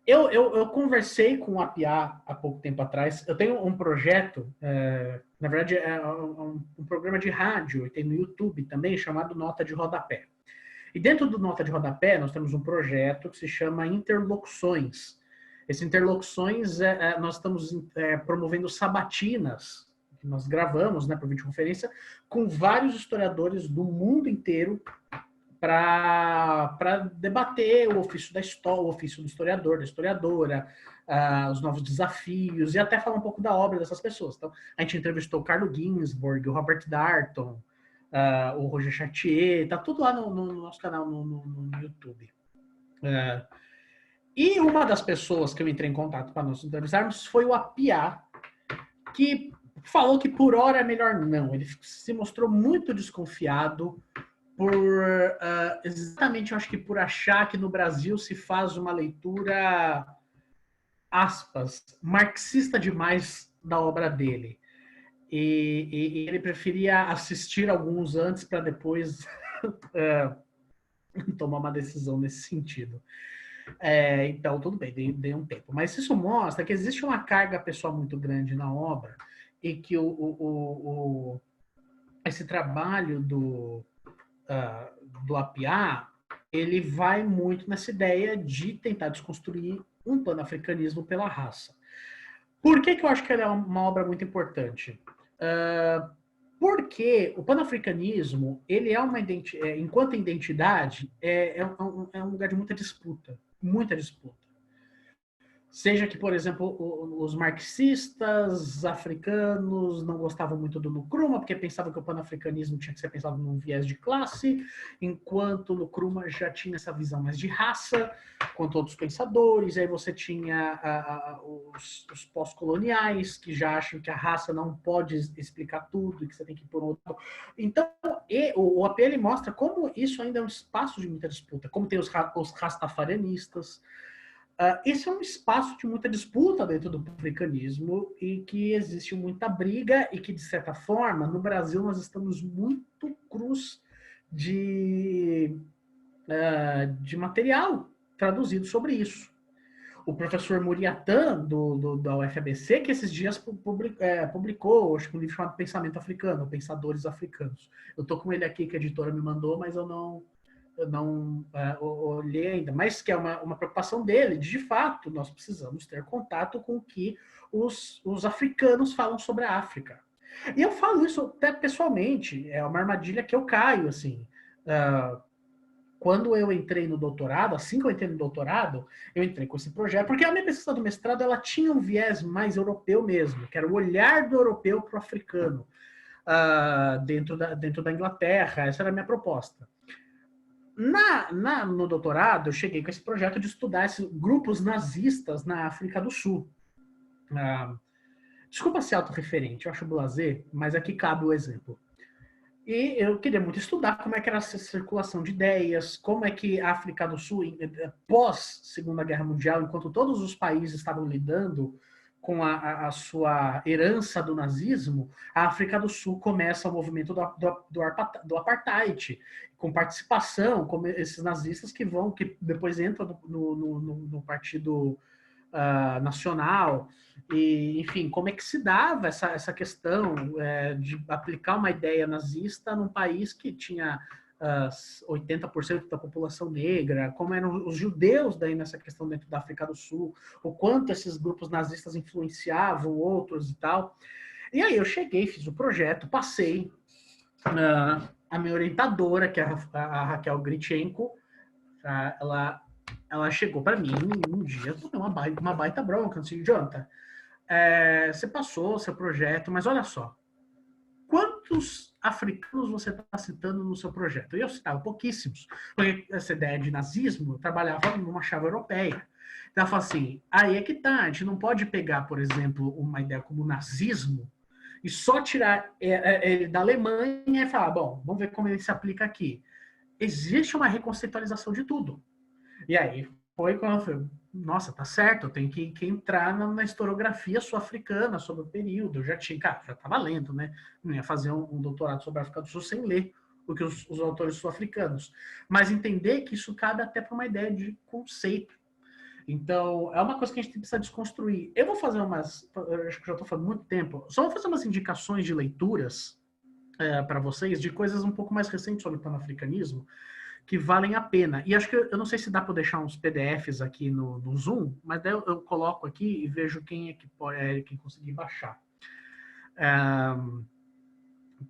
Eu conversei com o Apiá há pouco tempo atrás. Eu tenho um projeto, na verdade é um programa de rádio, e tem no YouTube também, chamado Nota de Rodapé. E dentro do Nota de Rodapé nós temos um projeto que se chama Interlocuções. Esse Interlocuções, nós estamos promovendo sabatinas, que nós gravamos, por videoconferência, com vários historiadores do mundo inteiro, para debater o ofício da história, o ofício do historiador, da historiadora, os novos desafios, e até falar um pouco da obra dessas pessoas. Então, a gente entrevistou o Carlo Ginzburg, o Robert Darnton, o Roger Chartier, tá tudo lá no nosso canal no YouTube. E uma das pessoas que eu entrei em contato para nós entrevistarmos foi o Apiá, que falou que por hora é melhor não. Ele se mostrou muito desconfiado por exatamente, eu acho que por achar que no Brasil se faz uma leitura, aspas, marxista demais da obra dele. E ele preferia assistir alguns antes para depois tomar uma decisão nesse sentido. Então, tudo bem, dei um tempo. Mas isso mostra que existe uma carga pessoal muito grande na obra e que esse trabalho do Apiá, ele vai muito nessa ideia de tentar desconstruir um panafricanismo pela raça. Por que eu acho que ela é uma obra muito importante? Porque o panafricanismo, ele é uma enquanto identidade, é um lugar de muita disputa. Muita disputa. Seja que, por exemplo, os marxistas africanos não gostavam muito do Nkrumah, porque pensavam que o panafricanismo tinha que ser pensado num viés de classe, enquanto o Nkrumah já tinha essa visão mais de raça, quanto outros pensadores. Aí você tinha os pós-coloniais, que já acham que a raça não pode explicar tudo, e que você tem que ir por outro. Então, o APL mostra como isso ainda é um espaço de muita disputa, como tem os rastafarianistas. Esse é um espaço de muita disputa dentro do africanismo e que existe muita briga e que, de certa forma, no Brasil nós estamos muito cruz de material traduzido sobre isso. O professor Muriatã, da UFABC, que esses dias publicou, acho que um livro chamado Pensamento Africano, Pensadores Africanos. Eu estou com ele aqui, que a editora me mandou, mas eu não olhei ainda, mas que é uma preocupação dele. De fato, nós precisamos ter contato com o que os africanos falam sobre a África. E eu falo isso até pessoalmente, é uma armadilha que eu caio, assim. Quando eu entrei no doutorado, assim que eu entrei no doutorado, eu entrei com esse projeto, porque a minha pesquisa do mestrado, ela tinha um viés mais europeu mesmo, que era o olhar do europeu para o africano, dentro da Inglaterra. Essa era a minha proposta. No doutorado, eu cheguei com esse projeto de estudar esses grupos nazistas na África do Sul. Desculpa ser autorreferente, eu acho blasé, mas aqui cabe o exemplo. E eu queria muito estudar como é que era essa circulação de ideias, como é que a África do Sul, pós Segunda Guerra Mundial, enquanto todos os países estavam lidando com a sua herança do nazismo, a África do Sul começa o movimento do apartheid, com participação, como esses nazistas que depois entram no Partido Nacional, e, enfim, como é que se dava essa questão de aplicar uma ideia nazista num país que tinha 80% da população negra, como eram os judeus daí nessa questão dentro da África do Sul, o quanto esses grupos nazistas influenciavam outros e tal. E aí eu cheguei, fiz o projeto, passei, a minha orientadora, que é a Raquel Gritchenko, ela chegou para mim um dia, tomei uma baita bronca, assim, Jonathan, você passou o seu projeto, mas olha só, quantos africanos você está citando no seu projeto? E eu citava pouquíssimos, porque essa ideia de nazismo, eu trabalhava numa chave europeia. Então, ela fala assim, aí é que tá, a gente não pode pegar, por exemplo, uma ideia como nazismo e só tirar ele da Alemanha e falar, bom, vamos ver como ele se aplica aqui. Existe uma reconceitualização de tudo. E aí foi quando eu falei, nossa, tá certo, eu tenho que entrar na historiografia sul-africana sobre o período. Eu já estava lendo, né? Não ia fazer um doutorado sobre a África do Sul sem ler o que os autores sul-africanos. Mas entender que isso cabe até para uma ideia de conceito. Então, é uma coisa que a gente precisa desconstruir. Eu vou fazer eu acho que já estou falando muito tempo, só vou fazer umas indicações de leituras para vocês, de coisas um pouco mais recentes sobre o panafricanismo, que valem a pena. E acho que eu não sei se dá para deixar uns PDFs aqui no Zoom, mas daí eu coloco aqui e vejo quem quem conseguir baixar.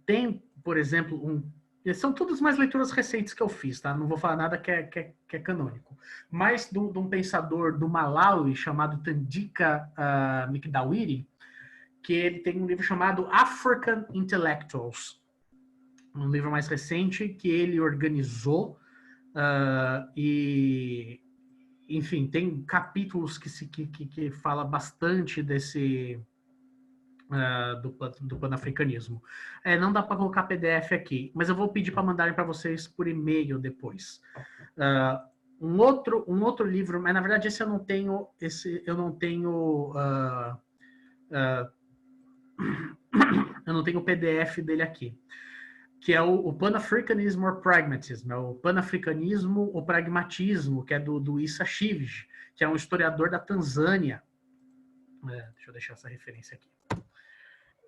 Tem, por exemplo, são todas mais leituras recentes que eu fiz, tá? Não vou falar nada que é canônico. Mas de um pensador do Malawi chamado Thandika Mcdawiri, que ele tem um livro chamado African Intellectuals, um livro mais recente que ele organizou. E, enfim, tem capítulos que fala bastante desse do panafricanismo. Não dá para colocar PDF aqui, mas eu vou pedir para mandarem para vocês por e-mail depois. Um outro livro, mas na verdade esse eu não tenho, eu não tenho o PDF dele aqui, que é o Pan-Africanism or Pragmatism, é o Pan-Africanismo ou Pragmatismo, que é do Issa Shivji, que é um historiador da Tanzânia. Deixa eu deixar essa referência aqui.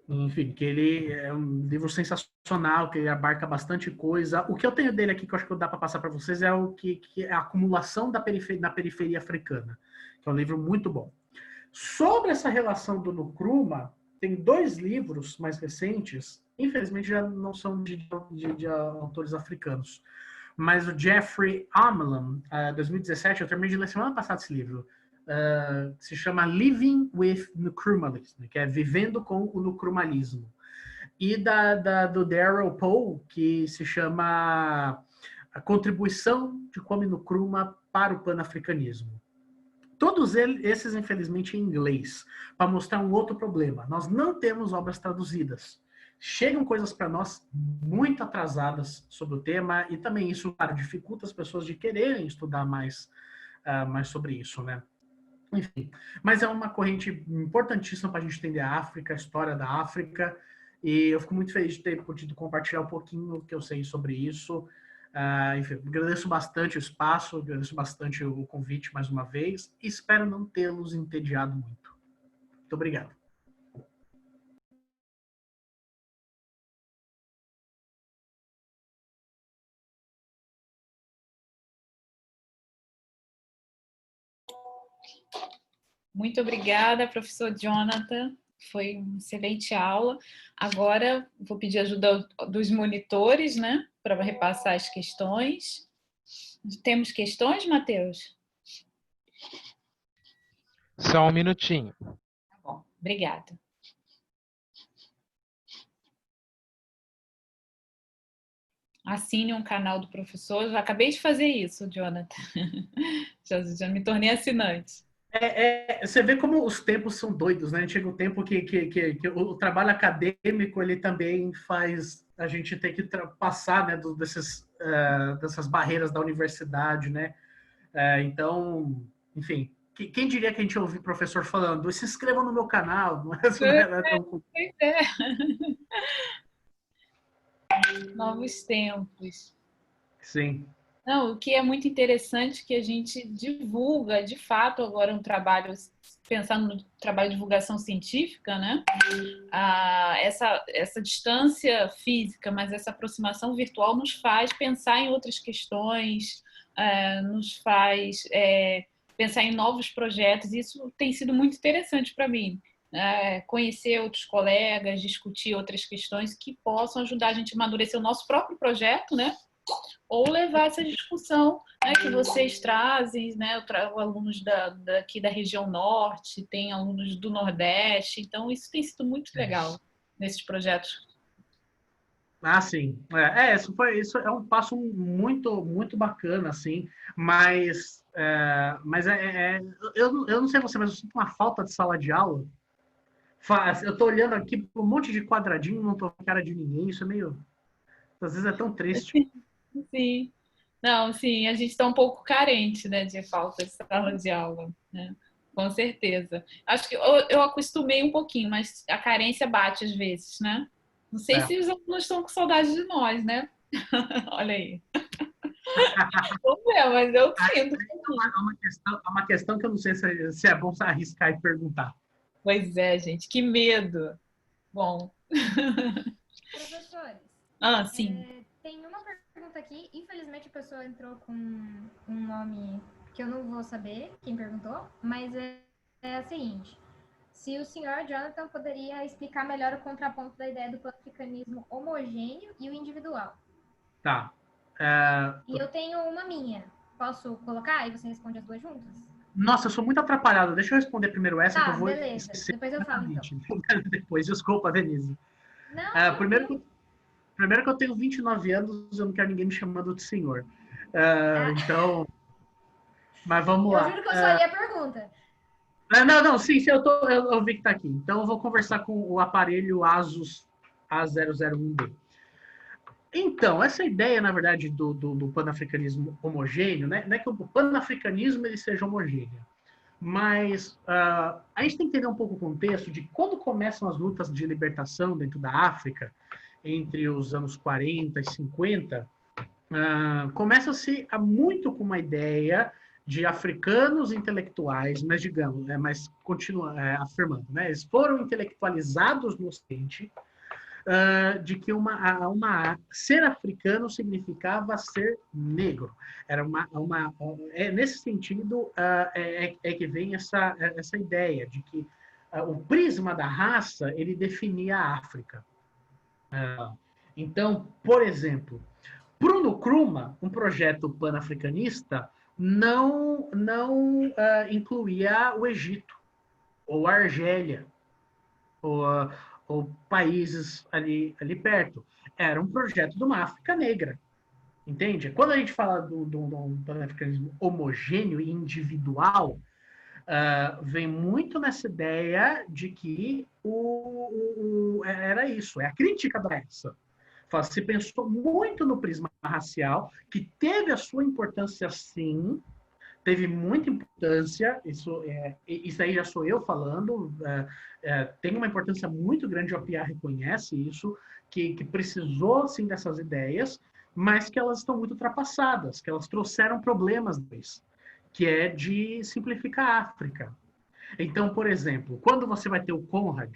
Enfim, que ele é um livro sensacional, que ele abarca bastante coisa. O que eu tenho dele aqui, que eu acho que dá para passar para vocês, é o que é a acumulação na periferia africana, que é um livro muito bom. Sobre essa relação do Nkrumah, tem 2 livros mais recentes, infelizmente já não são de autores africanos, mas o Jeffrey Amelan, 2017, eu terminei de ler semana passada esse livro, que se chama Living with Nkrumalism, que é Vivendo com o Nkrumalismo. E do Daryl Poe, que se chama A Contribuição de Kwame Nkrumah para o Panafricanismo. Todos esses, infelizmente, em inglês, para mostrar um outro problema. Nós não temos obras traduzidas. Chegam coisas para nós muito atrasadas sobre o tema, e também isso, claro, dificulta as pessoas de quererem estudar mais sobre isso, né? Enfim, mas é uma corrente importantíssima para a gente entender a África, a história da África, e eu fico muito feliz de ter podido compartilhar um pouquinho que eu sei sobre isso. Enfim, agradeço bastante o espaço, agradeço bastante o convite mais uma vez, e espero não tê-los entediado muito. Muito obrigado. Muito obrigada, professor Jonathan. Foi uma excelente aula. Agora, vou pedir ajuda dos monitores, né, para repassar as questões. Temos questões, Matheus? Só um minutinho. Tá bom, obrigada. Assine um canal do professor. Eu acabei de fazer isso, Jonathan. Já me tornei assinante. Você vê como os tempos são doidos, né? Chega um tempo que o trabalho acadêmico ele também faz a gente ter que passar, né, dessas barreiras da universidade, né? Então, enfim, quem diria que a gente ouve professor falando, se inscrevam no meu canal, não é tão... Novos tempos. Sim. Não, o que é muito interessante é que a gente divulga, de fato, agora um trabalho, pensando no trabalho de divulgação científica, né? Essa distância física, mas essa aproximação virtual nos faz pensar em outras questões, nos faz pensar em novos projetos. Isso tem sido muito interessante para mim. Conhecer outros colegas, discutir outras questões que possam ajudar a gente a amadurecer o nosso próprio projeto, né? Ou levar essa discussão, né, que vocês trazem, né? Eu trago alunos daqui da região norte, tem alunos do Nordeste, então isso tem sido muito legal nesses projetos. Sim. Isso é um passo muito, muito bacana, assim, mas eu não sei você, mas eu sinto uma falta de sala de aula. Eu tô olhando aqui para um monte de quadradinho, não tô com cara de ninguém, isso é meio... Às vezes é tão triste. Sim. Não, sim, a gente está um pouco carente, né, de falta de sala de aula, né? Com certeza. Acho que eu acostumei um pouquinho, mas a carência bate às vezes, né? Não sei se os alunos estão com saudade de nós, né? Olha aí. Vamos ver, mas eu sinto. É uma questão que eu não sei se é bom arriscar e perguntar. Pois é, gente, que medo. Bom. Professores. Sim. Tem uma pergunta aqui. Infelizmente, a pessoa entrou com um nome que eu não vou saber quem perguntou, mas é a seguinte. Se o senhor Jonathan poderia explicar melhor o contraponto da ideia do panafricanismo homogêneo e o individual. Tá. E eu tenho uma minha. Posso colocar e você responde as duas juntas? Nossa, eu sou muito atrapalhado. Deixa eu responder primeiro essa, que eu vou beleza. Depois eu falo, então. Depois, desculpa, Denise. Não, primeiro que eu tenho 29 anos, eu não quero ninguém me chamando de senhor. Então... Mas vamos lá. Eu juro que eu só li a pergunta. Não, sim, eu vi que tá aqui. Então eu vou conversar com o aparelho Asus A001B. Então, essa ideia, na verdade, do panafricanismo homogêneo, né? Não é que o panafricanismo ele seja homogêneo, mas a gente tem que entender um pouco o contexto de quando começam as lutas de libertação dentro da África, entre os anos 40 e 50, começa-se muito com uma ideia de africanos intelectuais, mas digamos, mas continua afirmando, né? Eles foram intelectualizados no Ocidente, de que ser africano significava ser negro. Era nesse sentido que vem essa ideia de que o prisma da raça ele definia a África. Então, por exemplo, para o Nkrumah, um projeto panafricanista não incluía o Egito, ou a Argélia, ou países ali perto. Era um projeto de uma África negra, entende? Quando a gente fala do panafricanismo homogêneo e individual, vem muito nessa ideia de que era isso, a crítica da essa. Se pensou muito no prisma racial, que teve a sua importância sim, teve muita importância, isso aí já sou eu falando, tem uma importância muito grande, o OPA reconhece isso, que precisou sim dessas ideias, mas que elas estão muito ultrapassadas, que elas trouxeram problemas deles, que é de simplificar a África. Então, por exemplo, quando você vai ter o Conrad,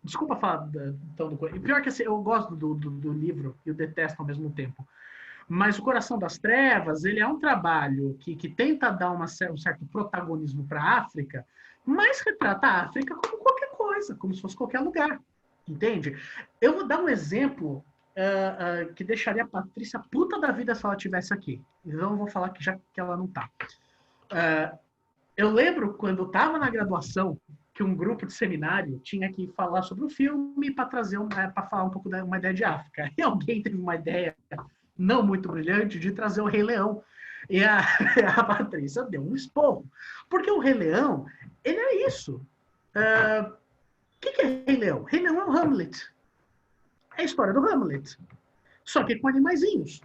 desculpa falar então do Conrad, pior que assim, eu gosto do livro e eu detesto ao mesmo tempo, mas o Coração das Trevas, ele é um trabalho que tenta dar um certo protagonismo para a África, mas retrata a África como qualquer coisa, como se fosse qualquer lugar, entende? Eu vou dar um exemplo que deixaria a Patrícia puta da vida se ela estivesse aqui. Então eu vou falar que já que ela não está. Eu lembro quando eu estava na graduação que um grupo de seminário tinha que falar sobre o filme para falar um pouco uma ideia de África. E alguém teve uma ideia não muito brilhante de trazer o Rei Leão. E a Patrícia deu um esporro. Porque o Rei Leão, ele é isso. O que é Rei Leão? Rei Leão é o Hamlet. É a história do Hamlet. Só que com animaizinhos.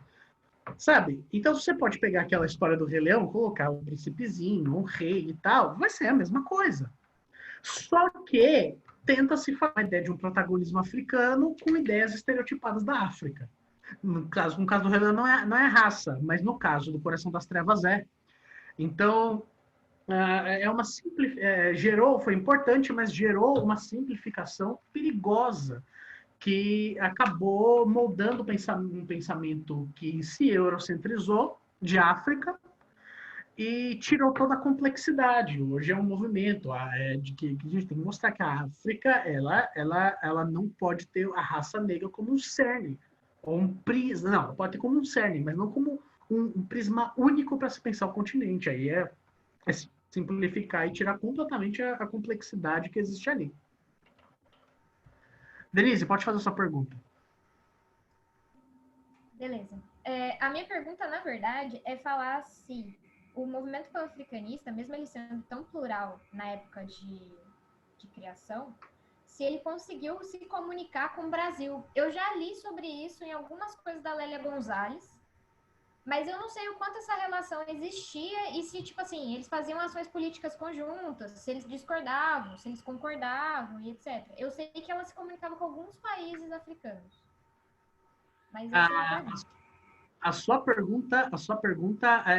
Sabe? Então, você pode pegar aquela história do Rei Leão, colocar um príncipezinho, um rei e tal, vai ser a mesma coisa. Só que tenta-se falar a ideia de um protagonismo africano com ideias estereotipadas da África. No caso do Rei Leão não é raça, mas no caso do Coração das Trevas é. Então, foi importante, mas gerou uma simplificação perigosa que acabou moldando um pensamento que se eurocentrizou de África e tirou toda a complexidade. Hoje é um movimento de que a gente tem que mostrar que a África ela não pode ter a raça negra como um cerne, ou um prisma, não, pode ter como um cerne, mas não como um prisma único para se pensar o continente. Aí é simplificar e tirar completamente a complexidade que existe ali. Denise, pode fazer a sua pergunta. Beleza. A minha pergunta, na verdade, é falar se o movimento pan-africanista, mesmo ele sendo tão plural na época de criação, se ele conseguiu se comunicar com o Brasil. Eu já li sobre isso em algumas coisas da Lélia Gonzalez, mas eu não sei o quanto essa relação existia e se, tipo assim, eles faziam ações políticas conjuntas, se eles discordavam, se eles concordavam e etc. Eu sei que ela se comunicava com alguns países africanos. Mas a sua pergunta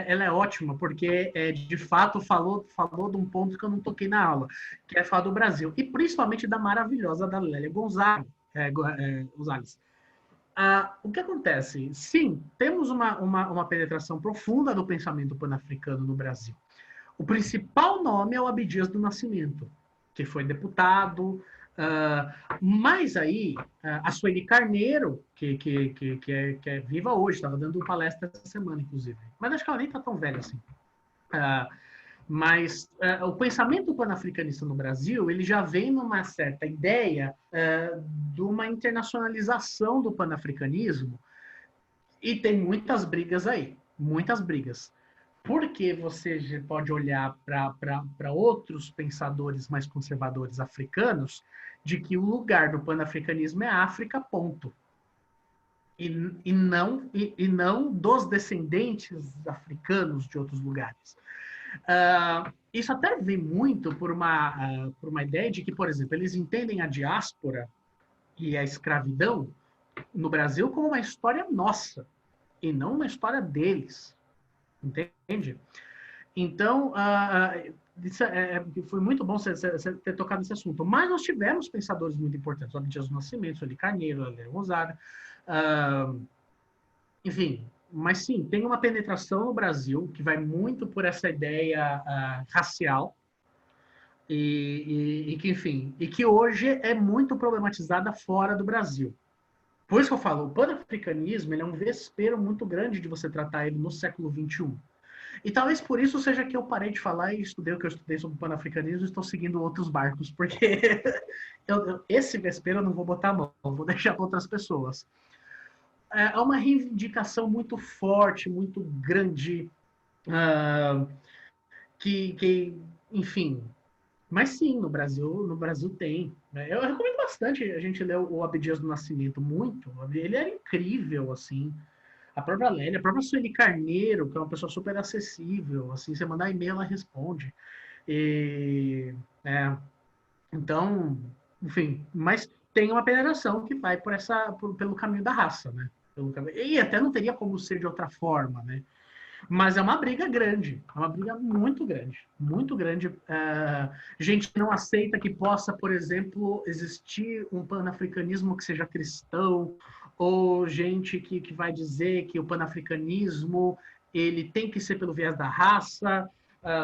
ela é ótima, porque de fato falou de um ponto que eu não toquei na aula, que é falar do Brasil, e principalmente da maravilhosa da Lélia Gonzalez. O que acontece? Sim, temos uma penetração profunda do pensamento pan-africano no Brasil. O principal nome é o Abdias do Nascimento, que foi deputado, mas aí a Sueli Carneiro, que é viva hoje, estava dando palestra essa semana, inclusive, mas acho que ela nem está tão velha assim. Mas o pensamento pan-africanista no Brasil, ele já vem numa certa ideia de uma internacionalização do pan-africanismo, e tem muitas brigas aí, muitas brigas. Porque você pode olhar para outros pensadores mais conservadores africanos, de que o lugar do pan-africanismo é a África, ponto. E não dos descendentes africanos de outros lugares. Isso até vem muito por uma ideia de que, por exemplo, eles entendem a diáspora e a escravidão no Brasil como uma história nossa, e não uma história deles. Entende? Então, foi muito bom você ter tocado nesse assunto. Mas nós tivemos pensadores muito importantes, o Abdias do Nascimento, Sueli Carneiro, Lélia Gonzalez, enfim. Mas sim, tem uma penetração no Brasil que vai muito por essa ideia racial e que, enfim, e que hoje é muito problematizada fora do Brasil. Por isso que eu falo, o pan-africanismo ele é um vespeiro muito grande de você tratar ele no século XXI. E talvez por isso seja que eu parei de falar e estudei o que eu estudei sobre o panafricanismo e estou seguindo outros barcos, porque esse vespeiro eu não vou botar a mão, vou deixar para outras pessoas. Há uma reivindicação muito forte, muito grande, enfim. Mas sim, no Brasil tem. Eu recomendo bastante a gente ler o Abdias do Nascimento, muito. Ele era incrível, assim. A própria Lélia, a própria Sueli Carneiro, que é uma pessoa super acessível, assim, você mandar e-mail, ela responde. E, então, enfim, mas tem uma federação que vai pelo caminho da raça, né? E até não teria como ser de outra forma, né? Mas é uma briga grande, é uma briga muito grande, muito grande. Gente não aceita que possa, por exemplo, existir um panafricanismo que seja cristão, ou gente que vai dizer que o panafricanismo ele tem que ser pelo viés da raça,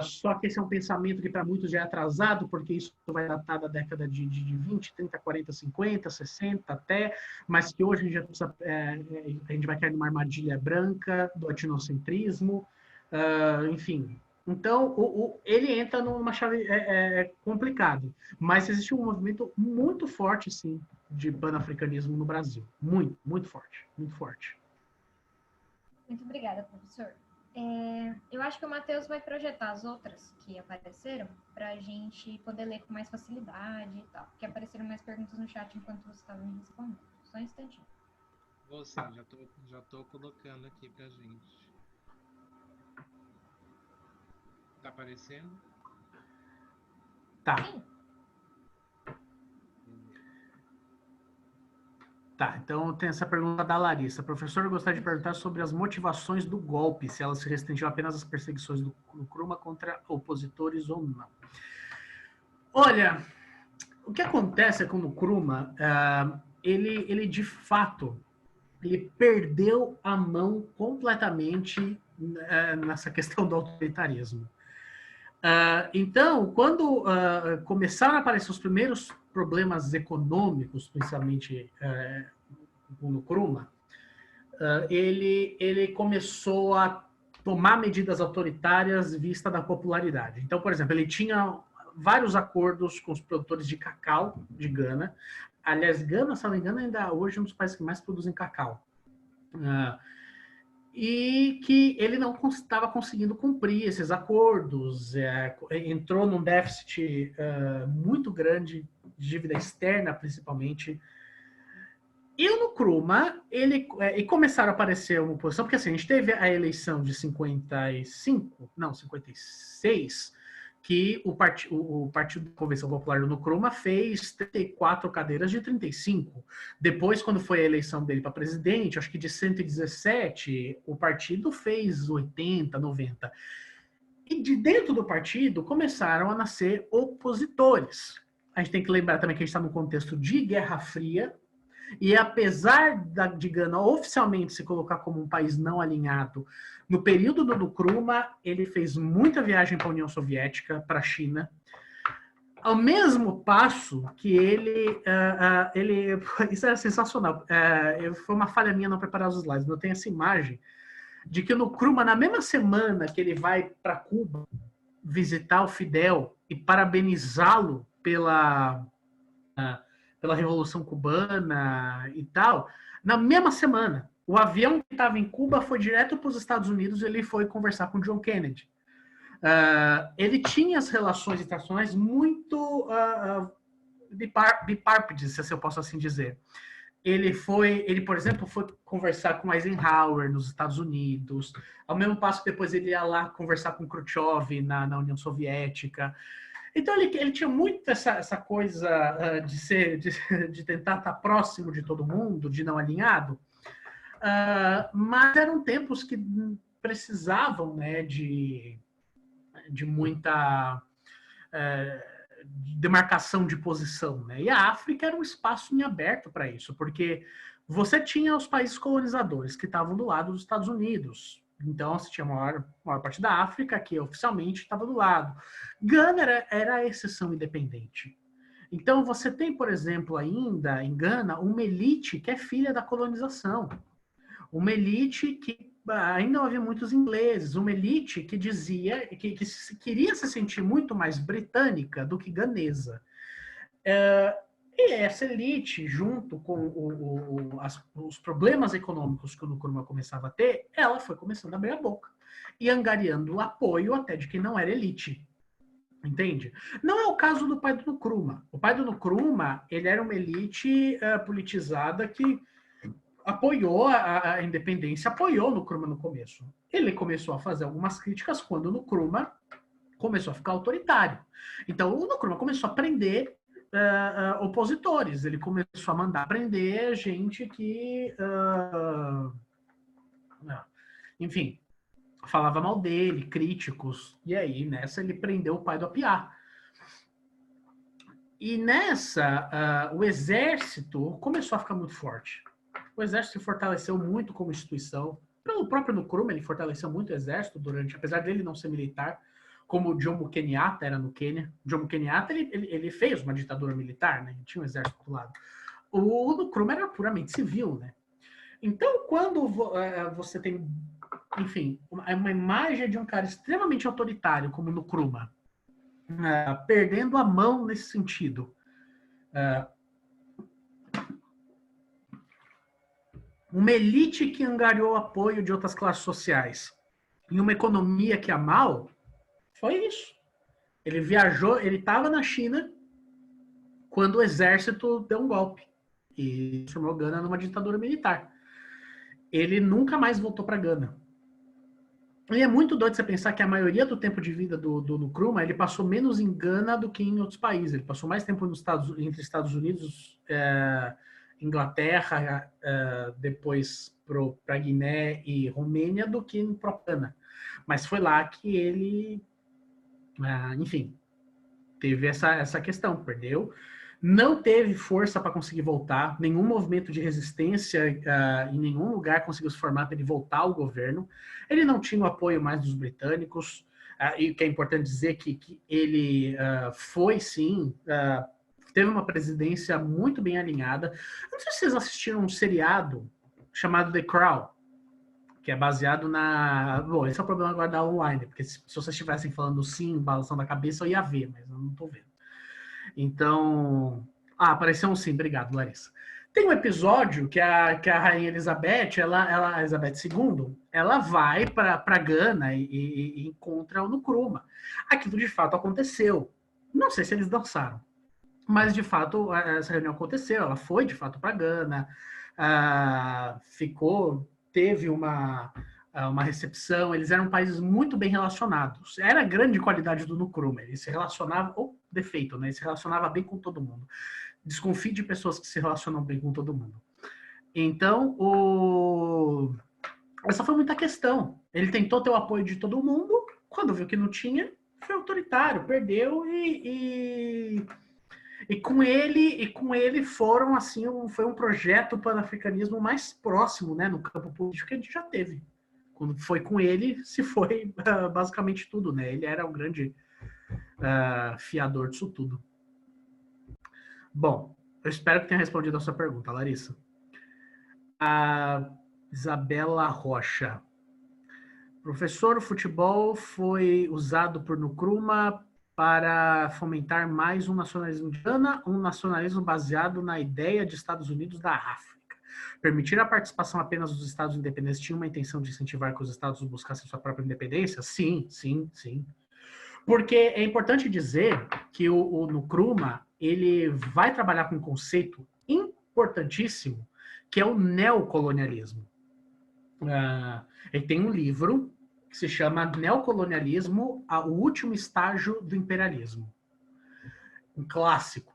só que esse é um pensamento que para muitos já é atrasado, porque isso vai datar da década de 20, 30, 40, 50, 60 até, mas que hoje a gente, já precisa, a gente vai cair numa armadilha branca do etnocentrismo, enfim. Então, ele entra numa chave complicada, mas existe um movimento muito forte, sim, de panafricanismo no Brasil. Muito, muito forte, muito forte. Muito obrigada, professor. Eu acho que o Matheus vai projetar as outras que apareceram para a gente poder ler com mais facilidade e tal. Porque apareceram mais perguntas no chat enquanto você estava me respondendo. Só um instantinho. Vou sim, já tô colocando aqui pra gente. Tá aparecendo? Tá. Sim. Tá, então tem essa pergunta da Larissa. Professor, eu gostaria de perguntar sobre as motivações do golpe, se elas se restringiam apenas às perseguições do Nkrumah contra opositores ou não. Olha, o que acontece com o Nkrumah, ele de fato, ele perdeu a mão completamente nessa questão do autoritarismo. Então, quando começaram a aparecer os primeiros problemas econômicos, principalmente no Nkrumah, ele começou a tomar medidas autoritárias vista da popularidade. Então, por exemplo, ele tinha vários acordos com os produtores de cacau de Gana. Aliás, Gana, se não me engano, ainda hoje é um dos países que mais produzem cacau. E que ele não estava conseguindo cumprir esses acordos, entrou num déficit muito grande, de dívida externa principalmente. E no Nkrumah, e começaram a aparecer uma oposição, porque assim, a gente teve a eleição de 56, que o Partido da Convenção Popular do Nkrumah fez 34 cadeiras de 35. Depois, quando foi a eleição dele para presidente, acho que de 117, o partido fez 80, 90. E de dentro do partido começaram a nascer opositores. A gente tem que lembrar também que a gente está num contexto de Guerra Fria, e apesar de Gana oficialmente se colocar como um país não alinhado, no período do Nkrumah, ele fez muita viagem para a União Soviética, para a China, ao mesmo passo que ele isso era sensacional, foi uma falha minha não preparar os slides, mas eu tenho essa imagem de que no Nkrumah, na mesma semana que ele vai para Cuba visitar o Fidel e parabenizá-lo pela Revolução Cubana e tal, na mesma semana, o avião que estava em Cuba foi direto para os Estados Unidos e ele foi conversar com John Kennedy. Ele tinha as relações internacionais muito bipartidas, se eu posso assim dizer. Ele, por exemplo, foi conversar com Eisenhower nos Estados Unidos, ao mesmo passo que depois ele ia lá conversar com Khrushchev na União Soviética. Então ele tinha muito essa coisa de tentar estar próximo de todo mundo, de não alinhado, mas eram tempos que precisavam, né, de muita demarcação de posição, né? E a África era um espaço em aberto para isso, porque você tinha os países colonizadores que estavam do lado dos Estados Unidos. Então, você tinha a maior parte da África que oficialmente estava do lado. Gana era a exceção independente. Então, você tem, por exemplo, ainda em Gana, uma elite que é filha da colonização. Uma elite que ainda havia muitos ingleses, uma elite que dizia que queria se sentir muito mais britânica do que ganesa. E essa elite, junto com os problemas econômicos que o Nkrumah começava a ter, ela foi começando a abrir a boca e angariando o apoio até de quem não era elite. Entende? Não é o caso do pai do Nkrumah. O pai do Nkrumah, ele era uma elite politizada que apoiou a independência, apoiou o Nkrumah no começo. Ele começou a fazer algumas críticas quando o Nkrumah começou a ficar autoritário. Então, o Nkrumah começou a prender opositores. Ele começou a mandar prender gente que, enfim, falava mal dele, críticos. E aí, nessa, ele prendeu o pai do Apiá. E nessa, o exército começou a ficar muito forte. O exército se fortaleceu muito como instituição. Pelo próprio Nkrumah, ele fortaleceu muito o exército durante, apesar dele não ser militar, como o Jomo Kenyatta era no Quênia. O Jomo Kenyatta, ele fez uma ditadura militar, né? Tinha um exército do lado. O Nkrumah era puramente civil, né? Então, quando você tem, enfim, uma imagem de um cara extremamente autoritário, como o Nkrumah, perdendo a mão nesse sentido, uma elite que angariou apoio de outras classes sociais em uma economia que ia mal, foi isso. Ele viajou, ele estava na China quando o exército deu um golpe e transformou Gana numa ditadura militar. Ele nunca mais voltou para Gana. E é muito doido você pensar que a maioria do tempo de vida do Nkrumah, ele passou menos em Gana do que em outros países. Ele passou mais tempo entre Estados Unidos, Inglaterra, depois para Guiné e Romênia do que em Gana. Mas foi lá que ele, enfim, teve essa questão, perdeu. Não teve força para conseguir voltar, nenhum movimento de resistência em nenhum lugar conseguiu se formar para ele voltar ao governo. Ele não tinha o apoio mais dos britânicos, e o que é importante dizer que ele foi, sim, teve uma presidência muito bem alinhada. Não sei se vocês assistiram um seriado chamado The Crown, que é baseado na... Bom, esse é o problema agora da online, porque se vocês estivessem falando sim, balançando a cabeça, eu ia ver, mas eu não estou vendo. Então... apareceu um sim, obrigado, Larissa. Tem um episódio que a Rainha Elizabeth, a Elizabeth II, ela vai para Gana e encontra o Nkrumah. Aquilo de fato aconteceu. Não sei se eles dançaram, mas de fato essa reunião aconteceu. Ela foi de fato para Gana, teve uma recepção. Eles eram países muito bem relacionados. Era a grande qualidade do Nkrumah. Ele se relacionava, ou defeito, né? Ele se relacionava bem com todo mundo. Desconfie de pessoas que se relacionam bem com todo mundo. Então, essa foi muita questão. Ele tentou ter o apoio de todo mundo, quando viu que não tinha, foi autoritário, perdeu e com ele foram assim, foi um projeto pan-africanismo mais próximo, né, no campo político que a gente já teve. Quando foi com ele, se foi basicamente tudo, né? Ele era o grande fiador disso tudo. Bom, eu espero que tenha respondido a sua pergunta, Larissa. A Isabela Rocha. Professor, o futebol foi usado por Nkrumah para fomentar mais um nacionalismo indiano, um nacionalismo baseado na ideia de Estados Unidos da África. Permitir a participação apenas dos Estados independentes tinha uma intenção de incentivar que os Estados buscassem sua própria independência? Sim, sim, sim. Porque é importante dizer que o Nkrumah, ele vai trabalhar com um conceito importantíssimo, que é o neocolonialismo. Ele tem um livro que se chama Neocolonialismo, o último estágio do imperialismo. Um clássico,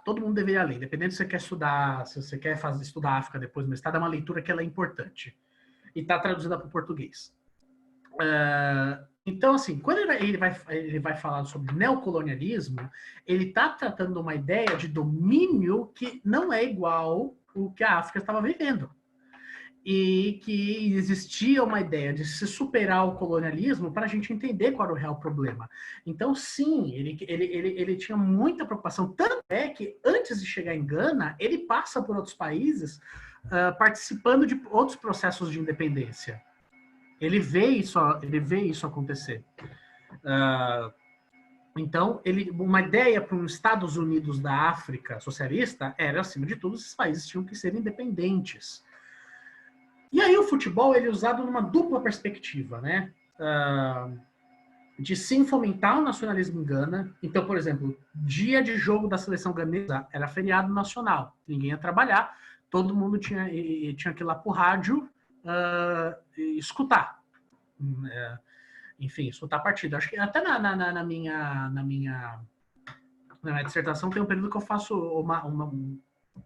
todo mundo deveria ler, independente se você quer estudar, se você quer estudar África depois do mestrado, é uma leitura que ela é importante. E está traduzida para o português. Então, assim, quando ele vai falar sobre neocolonialismo, ele está tratando uma ideia de domínio que não é igual o que a África estava vivendo. E que existia uma ideia de se superar o colonialismo para a gente entender qual era o real problema. Então, sim, ele tinha muita preocupação. Tanto é que, antes de chegar em Gana, ele passa por outros países participando de outros processos de independência. Ele vê isso acontecer. Então, uma ideia para um Estados Unidos da África socialista era, acima de tudo, esses países tinham que ser independentes. E aí o futebol ele é usado numa dupla perspectiva, né? De sim fomentar o nacionalismo em Gana. Então, por exemplo, dia de jogo da seleção ganesa era feriado nacional. Ninguém ia trabalhar, todo mundo tinha que ir lá para o rádio e escutar. Enfim, escutar a partida. Acho que até na minha dissertação tem um período que eu faço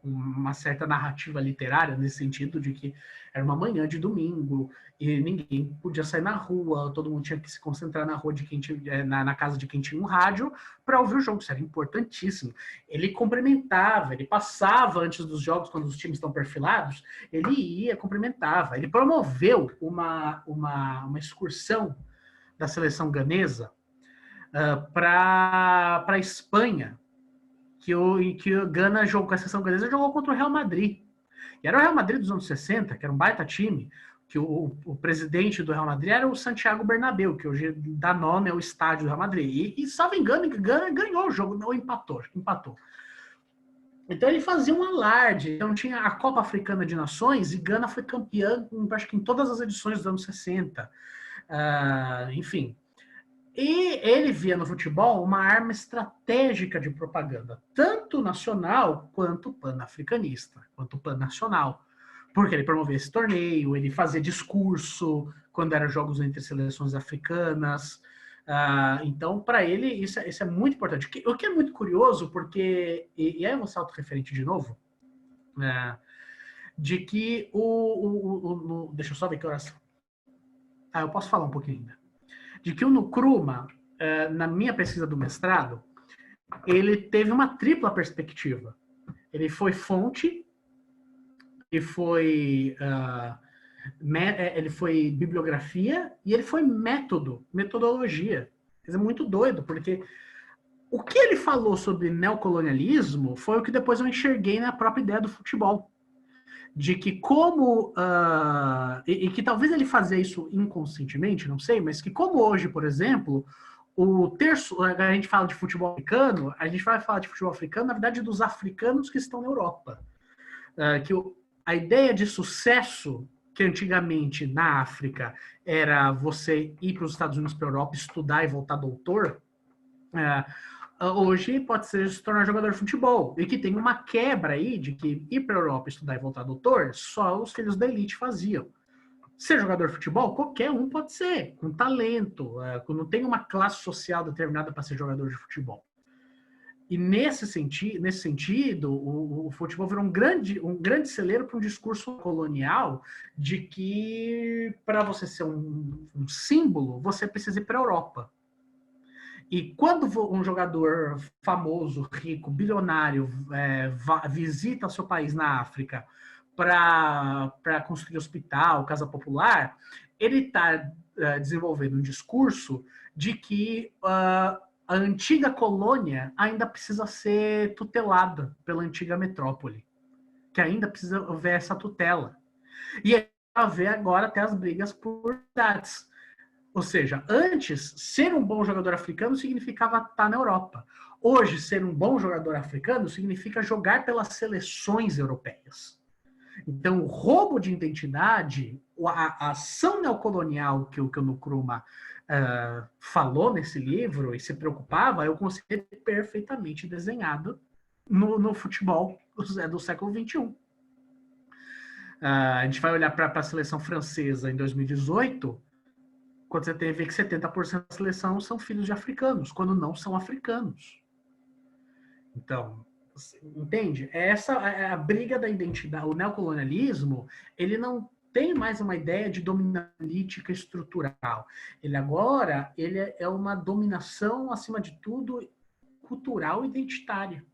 uma certa narrativa literária, nesse sentido de que era uma manhã de domingo e ninguém podia sair na rua, todo mundo tinha que se concentrar na rua de quem tinha, na casa de quem tinha um rádio para ouvir o jogo. Isso era importantíssimo. Ele cumprimentava, ele passava antes dos jogos, quando os times estão perfilados, ele ia, cumprimentava. Ele promoveu uma excursão da seleção ganesa para a Espanha, que o Gana jogou com a seleção ganesa, jogou contra o Real Madrid. E era o Real Madrid dos anos 60, que era um baita time, que o presidente do Real Madrid era o Santiago Bernabéu, que hoje dá nome ao estádio do Real Madrid. E salvo engano, Gana ganhou o jogo, não empatou. Então ele fazia um alarde. Então tinha a Copa Africana de Nações e Gana foi campeã, acho que em todas as edições dos anos 60. Enfim. E ele via no futebol uma arma estratégica de propaganda, tanto nacional quanto pan-africanista, quanto pan-nacional. Porque ele promovia esse torneio, ele fazia discurso quando eram jogos entre seleções africanas. Então, para ele, isso é muito importante. O que é muito curioso, porque, e aí eu vou ser autorreferente de novo, de que deixa eu só ver que horas. Eu posso falar um pouquinho ainda. De que o Nkrumah, na minha pesquisa do mestrado, ele teve uma tripla perspectiva. Ele foi fonte, ele foi bibliografia e ele foi metodologia. Isso é muito doido, porque o que ele falou sobre neocolonialismo foi o que depois eu enxerguei na própria ideia do futebol. De que como... e que talvez ele fazia isso inconscientemente, não sei, mas que como hoje, por exemplo, a gente fala de futebol africano, a gente vai falar de futebol africano, na verdade, dos africanos que estão na Europa. Que a ideia de sucesso que antigamente na África era você ir para os Estados Unidos, para a Europa, estudar e voltar doutor, hoje pode ser se tornar jogador de futebol. E que tem uma quebra aí de que ir para a Europa, estudar e voltar doutor, só os filhos da elite faziam. Ser jogador de futebol, qualquer um pode ser, com talento, não tem uma classe social determinada para ser jogador de futebol. E nesse sentido, o futebol virou um grande celeiro para um discurso colonial de que para você ser um símbolo, você precisa ir para a Europa. E quando um jogador famoso, rico, bilionário, visita o seu país na África para construir hospital, casa popular, ele está desenvolvendo um discurso de que a antiga colônia ainda precisa ser tutelada pela antiga metrópole, que ainda precisa haver essa tutela. E haver agora até as brigas por cidades. Ou seja, antes, ser um bom jogador africano significava estar na Europa. Hoje, ser um bom jogador africano significa jogar pelas seleções europeias. Então, o roubo de identidade, a ação neocolonial que o Nkrumah falou nesse livro e se preocupava, eu consigo ver perfeitamente desenhado no futebol do século XXI. A gente vai olhar para a seleção francesa em 2018, quando você tem a ver que 70% da seleção são filhos de africanos, quando não são africanos. Então, entende? Essa é a briga da identidade. O neocolonialismo, ele não tem mais uma ideia de dominação política estrutural. Ele é uma dominação, acima de tudo, cultural e identitária.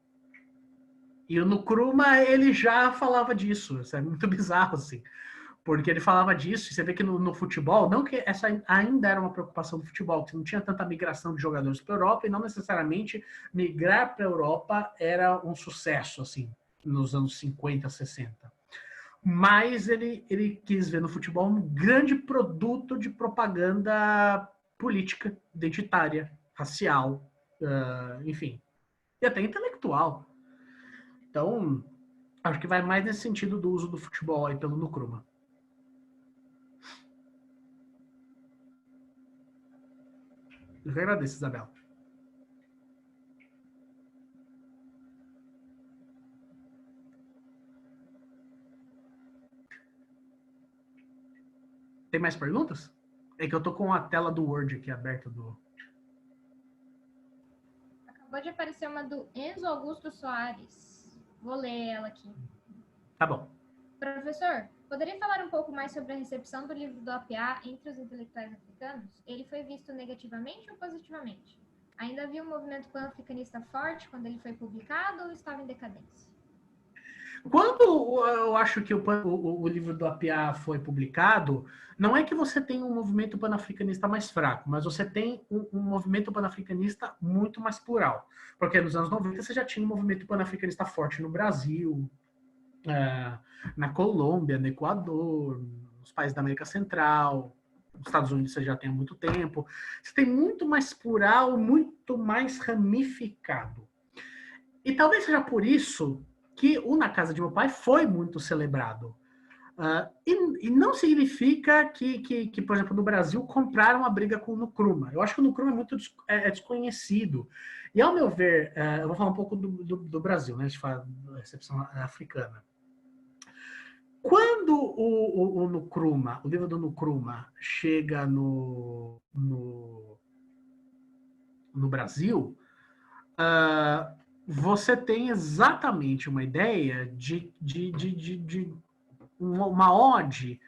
E o Nkrumah, ele já falava disso. Isso é muito bizarro, assim. Porque ele falava disso, e você vê que no futebol, não que essa ainda era uma preocupação do futebol, que não tinha tanta migração de jogadores para a Europa, e não necessariamente migrar para a Europa era um sucesso, assim, nos anos 50, 60. mas ele quis ver no futebol um grande produto de propaganda política, identitária, racial, enfim, e até intelectual. Então, acho que vai mais nesse sentido do uso do futebol aí pelo Nkrumah. Eu que agradeço, Isabela. Tem mais perguntas? É que eu tô com a tela do Word aqui aberta do... Acabou de aparecer uma do Enzo Augusto Soares. Vou ler ela aqui. Tá bom. Professor, poderia falar um pouco mais sobre a recepção do livro do Apiá entre os intelectuais africanos? Ele foi visto negativamente ou positivamente? Ainda havia um movimento pan-africanista forte quando ele foi publicado ou estava em decadência? Quando eu acho que o livro do Apiá foi publicado, não é que você tem um movimento panafricanista mais fraco, mas você tem um movimento panafricanista muito mais plural. Porque nos anos 90 você já tinha um movimento panafricanista forte no Brasil, na Colômbia, no Equador, nos países da América Central, nos Estados Unidos você já tem há muito tempo. Você tem muito mais plural, muito mais ramificado. E talvez seja por isso que o Na Casa de Meu Pai foi muito celebrado. E não significa que, por exemplo, no Brasil compraram a briga com o Nkrumah. Eu acho que o Nkrumah é muito desconhecido. E, ao meu ver, eu vou falar um pouco do Brasil, né? A gente fala da recepção africana. Quando o Nkrumah, o livro do Nkrumah, chega no Brasil, você tem exatamente uma ideia de uma ode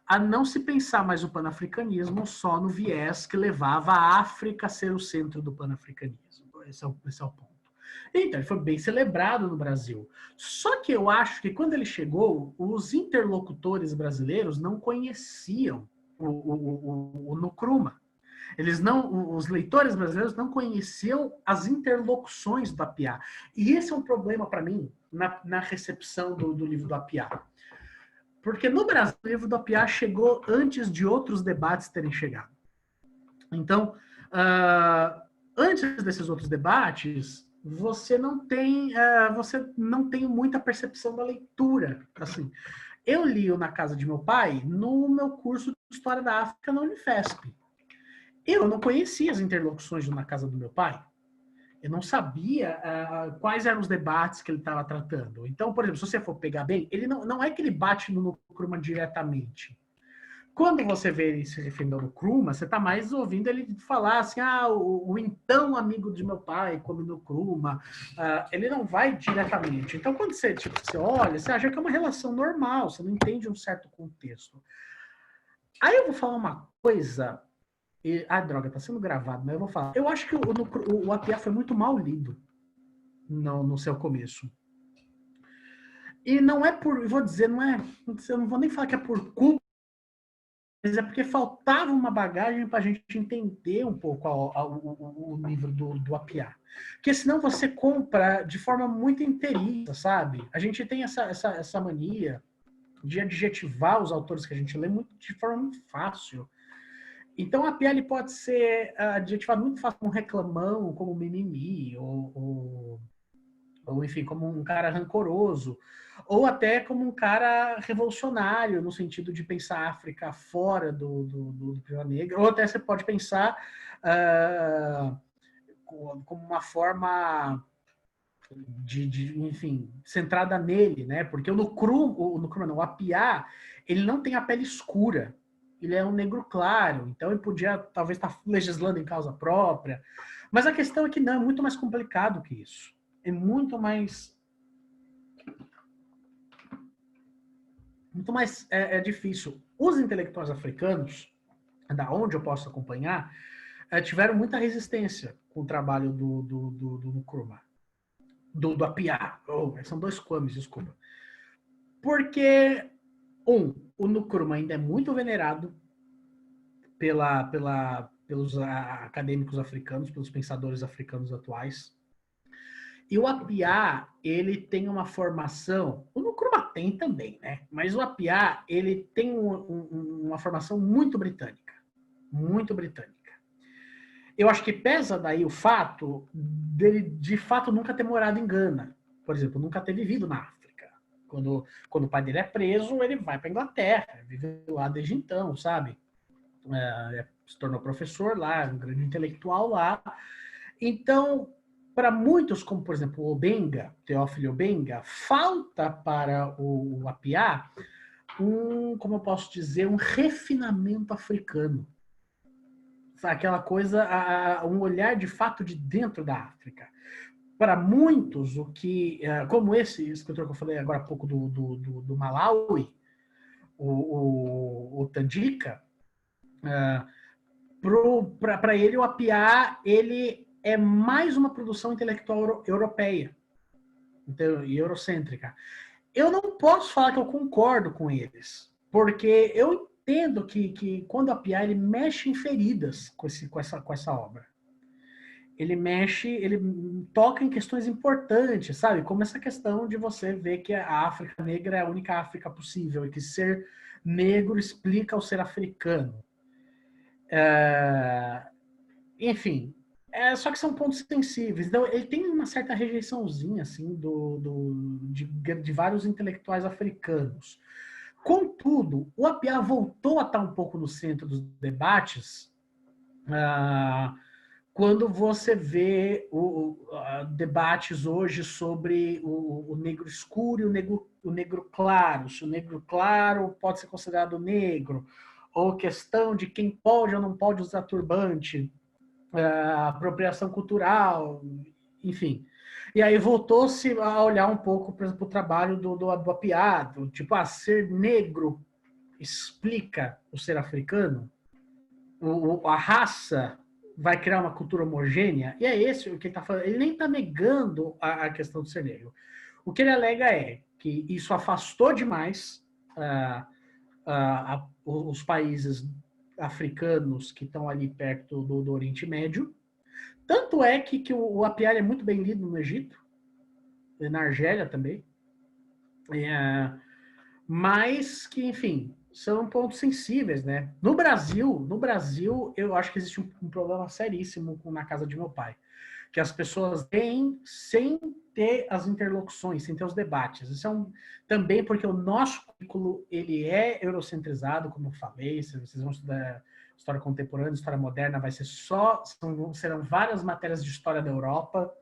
a não se pensar mais o panafricanismo só no viés que levava a África a ser o centro do panafricanismo. Esse é o ponto. Então, ele foi bem celebrado no Brasil. Só que eu acho que quando ele chegou, os interlocutores brasileiros não conheciam o Nkrumah. Os leitores brasileiros não conheciam as interlocuções do Apiá. E esse é um problema para mim na recepção do livro do Apiá. Porque no Brasil, o livro do Apiá chegou antes de outros debates terem chegado. Então, antes desses outros debates, você não tem muita percepção da leitura. Assim, eu li o Na Casa de Meu Pai no meu curso de História da África na Unifesp. Eu não conhecia as interlocuções Na Casa do Meu Pai. Eu não sabia quais eram os debates que ele estava tratando. Então, por exemplo, se você for pegar bem, ele não é que ele bate no Nkrumah diretamente. Quando você vê ele se referindo ao Nkrumah, você está mais ouvindo ele falar assim, o então amigo de meu pai come no Nkrumah. Ele não vai diretamente. Então, quando você olha, você acha que é uma relação normal, você não entende um certo contexto. Aí eu vou falar uma coisa... droga, tá sendo gravado, mas eu vou falar. Eu acho que o Apiá foi muito mal lido no seu começo. E não é por... Eu vou dizer, eu não vou nem falar que é por culpa, mas é porque faltava uma bagagem para a gente entender um pouco o livro do Apiá. Porque senão você compra de forma muito inteirista, sabe? A gente tem essa mania de adjetivar os autores que a gente lê de forma muito fácil. Então, a Apiá pode ser adjetivado muito fácil como reclamão, como mimimi, ou enfim, como um cara rancoroso, ou até como um cara revolucionário, no sentido de pensar a África fora do Pílula Negra, ou até você pode pensar como uma forma enfim, centrada nele, né? Porque o Apiá, ele não tem a pele escura, ele é um negro claro, então ele podia talvez estar legislando em causa própria, mas a questão é que não, é muito mais complicado que isso. É muito mais difícil. Os intelectuais africanos, da onde eu posso acompanhar, tiveram muita resistência com o trabalho do Nkrumah, do Apiá. São dois Kwames, desculpa. Porque, o Nkrumah ainda é muito venerado pelos acadêmicos africanos, pelos pensadores africanos atuais. E o APA, ele tem uma formação, o Nkrumah tem também, né? Mas o APA, ele tem uma formação muito britânica. Muito britânica. Eu acho que pesa daí o fato dele, de fato, nunca ter morado em Gana. Por exemplo, nunca ter vivido na África. Quando o pai dele é preso, ele vai para Inglaterra, vive lá desde então, sabe? Se tornou professor lá, um grande intelectual lá. Então, para muitos, como por exemplo o Obenga, Teófilo Obenga, falta para o Apiá como eu posso dizer, um refinamento africano. Aquela coisa, um olhar de fato de dentro da África. Para muitos, o que, como esse escritor que eu falei agora há pouco do Malawi, o Tandika, para ele o Apiá ele é mais uma produção intelectual europeia, então, e eurocêntrica. Eu não posso falar que eu concordo com eles, porque eu entendo que quando o Apiá ele mexe em feridas com essa obra. Ele toca em questões importantes, sabe? Como essa questão de você ver que a África negra é a única África possível e que ser negro explica o ser africano. Enfim, só que são pontos sensíveis. Então, ele tem uma certa rejeiçãozinha, assim, de vários intelectuais africanos. Contudo, o Apiá voltou a estar um pouco no centro dos debates quando você vê debates hoje sobre o negro escuro e o negro claro. Se o negro claro pode ser considerado negro, ou questão de quem pode ou não pode usar turbante, apropriação cultural, enfim. E aí voltou-se a olhar um pouco para o trabalho do Apiá, tipo, ser negro explica o ser africano, a raça vai criar uma cultura homogênea, e é esse o que ele está falando. Ele nem está negando a questão do ser negro. O que ele alega é que isso afastou demais os países africanos que estão ali perto do Oriente Médio. Tanto é que o Apiá é muito bem lido no Egito, e na Argélia também. Mas que, enfim, são pontos sensíveis, né? No Brasil, eu acho que existe um problema seríssimo na casa de meu pai, que as pessoas têm sem ter as interlocuções, sem ter os debates. Isso também porque o nosso currículo ele é eurocentrizado, como eu falei. Se vocês vão estudar história contemporânea, história moderna, vai ser serão várias matérias de história da Europa.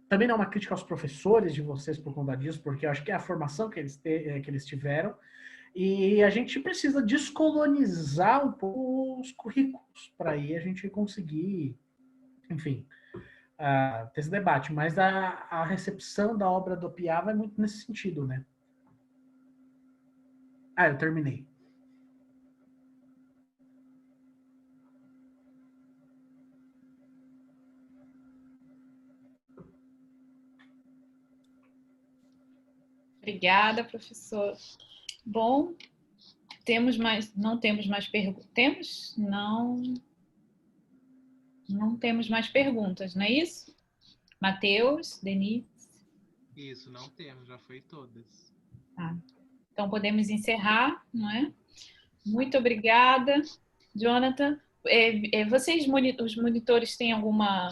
Também não é uma crítica aos professores de vocês por conta disso, porque eu acho que é a formação que eles tiveram. E a gente precisa descolonizar um pouco os currículos para aí a gente conseguir, enfim, ter esse debate. Mas a recepção da obra do Piá vai muito nesse sentido, né? Eu terminei. Obrigada, professor. Bom, não temos mais perguntas. Temos? Não temos mais perguntas, não é isso? Matheus, Denise? Isso, não temos, já foi todas. Então podemos encerrar, não é? Muito obrigada, Jonathan. Os monitores têm alguma...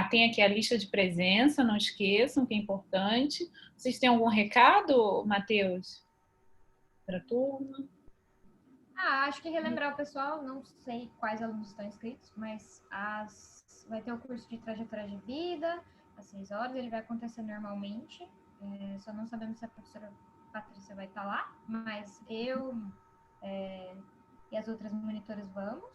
tem aqui a lista de presença, não esqueçam, que é importante. Vocês têm algum recado, Matheus, para a turma? Acho que relembrar o pessoal, não sei quais alunos estão inscritos, mas vai ter o curso de trajetória de vida, às 6 horas, ele vai acontecer normalmente. Só não sabemos se a professora Patrícia vai estar lá, mas eu e as outras monitoras vamos.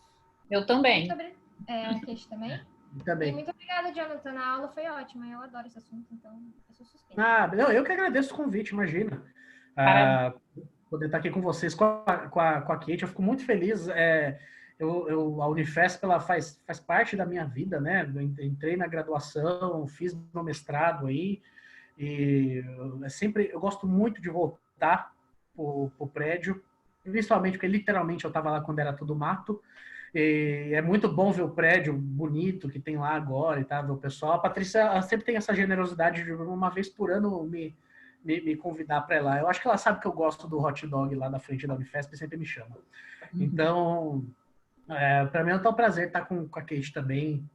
Eu também. A Kate também? Também. E muito obrigada, Jonathan. A aula foi ótima. Eu adoro esse assunto, então eu sou suspeita. Eu que agradeço o convite, imagina. Poder estar aqui com vocês, com a Kate. Eu fico muito feliz. A Unifesp ela faz parte da minha vida, né? Eu entrei na graduação, fiz meu mestrado aí. E eu gosto muito de voltar pro prédio, principalmente porque literalmente eu estava lá quando era tudo mato. E é muito bom ver o prédio bonito que tem lá agora e tal, ver o pessoal. A Patrícia ela sempre tem essa generosidade de uma vez por ano me convidar para ir lá. Eu acho que ela sabe que eu gosto do hot dog lá da frente da Unifesp e sempre me chama. Então, para mim é um prazer estar com a Kate também.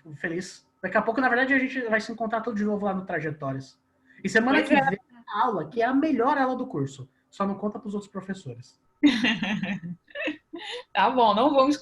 Fico feliz. Daqui a pouco, na verdade, a gente vai se encontrar tudo de novo lá no Trajetórias. E semana que vem, a aula, que é a melhor aula do curso. Só não conta para os outros professores. Tá bom, não vamos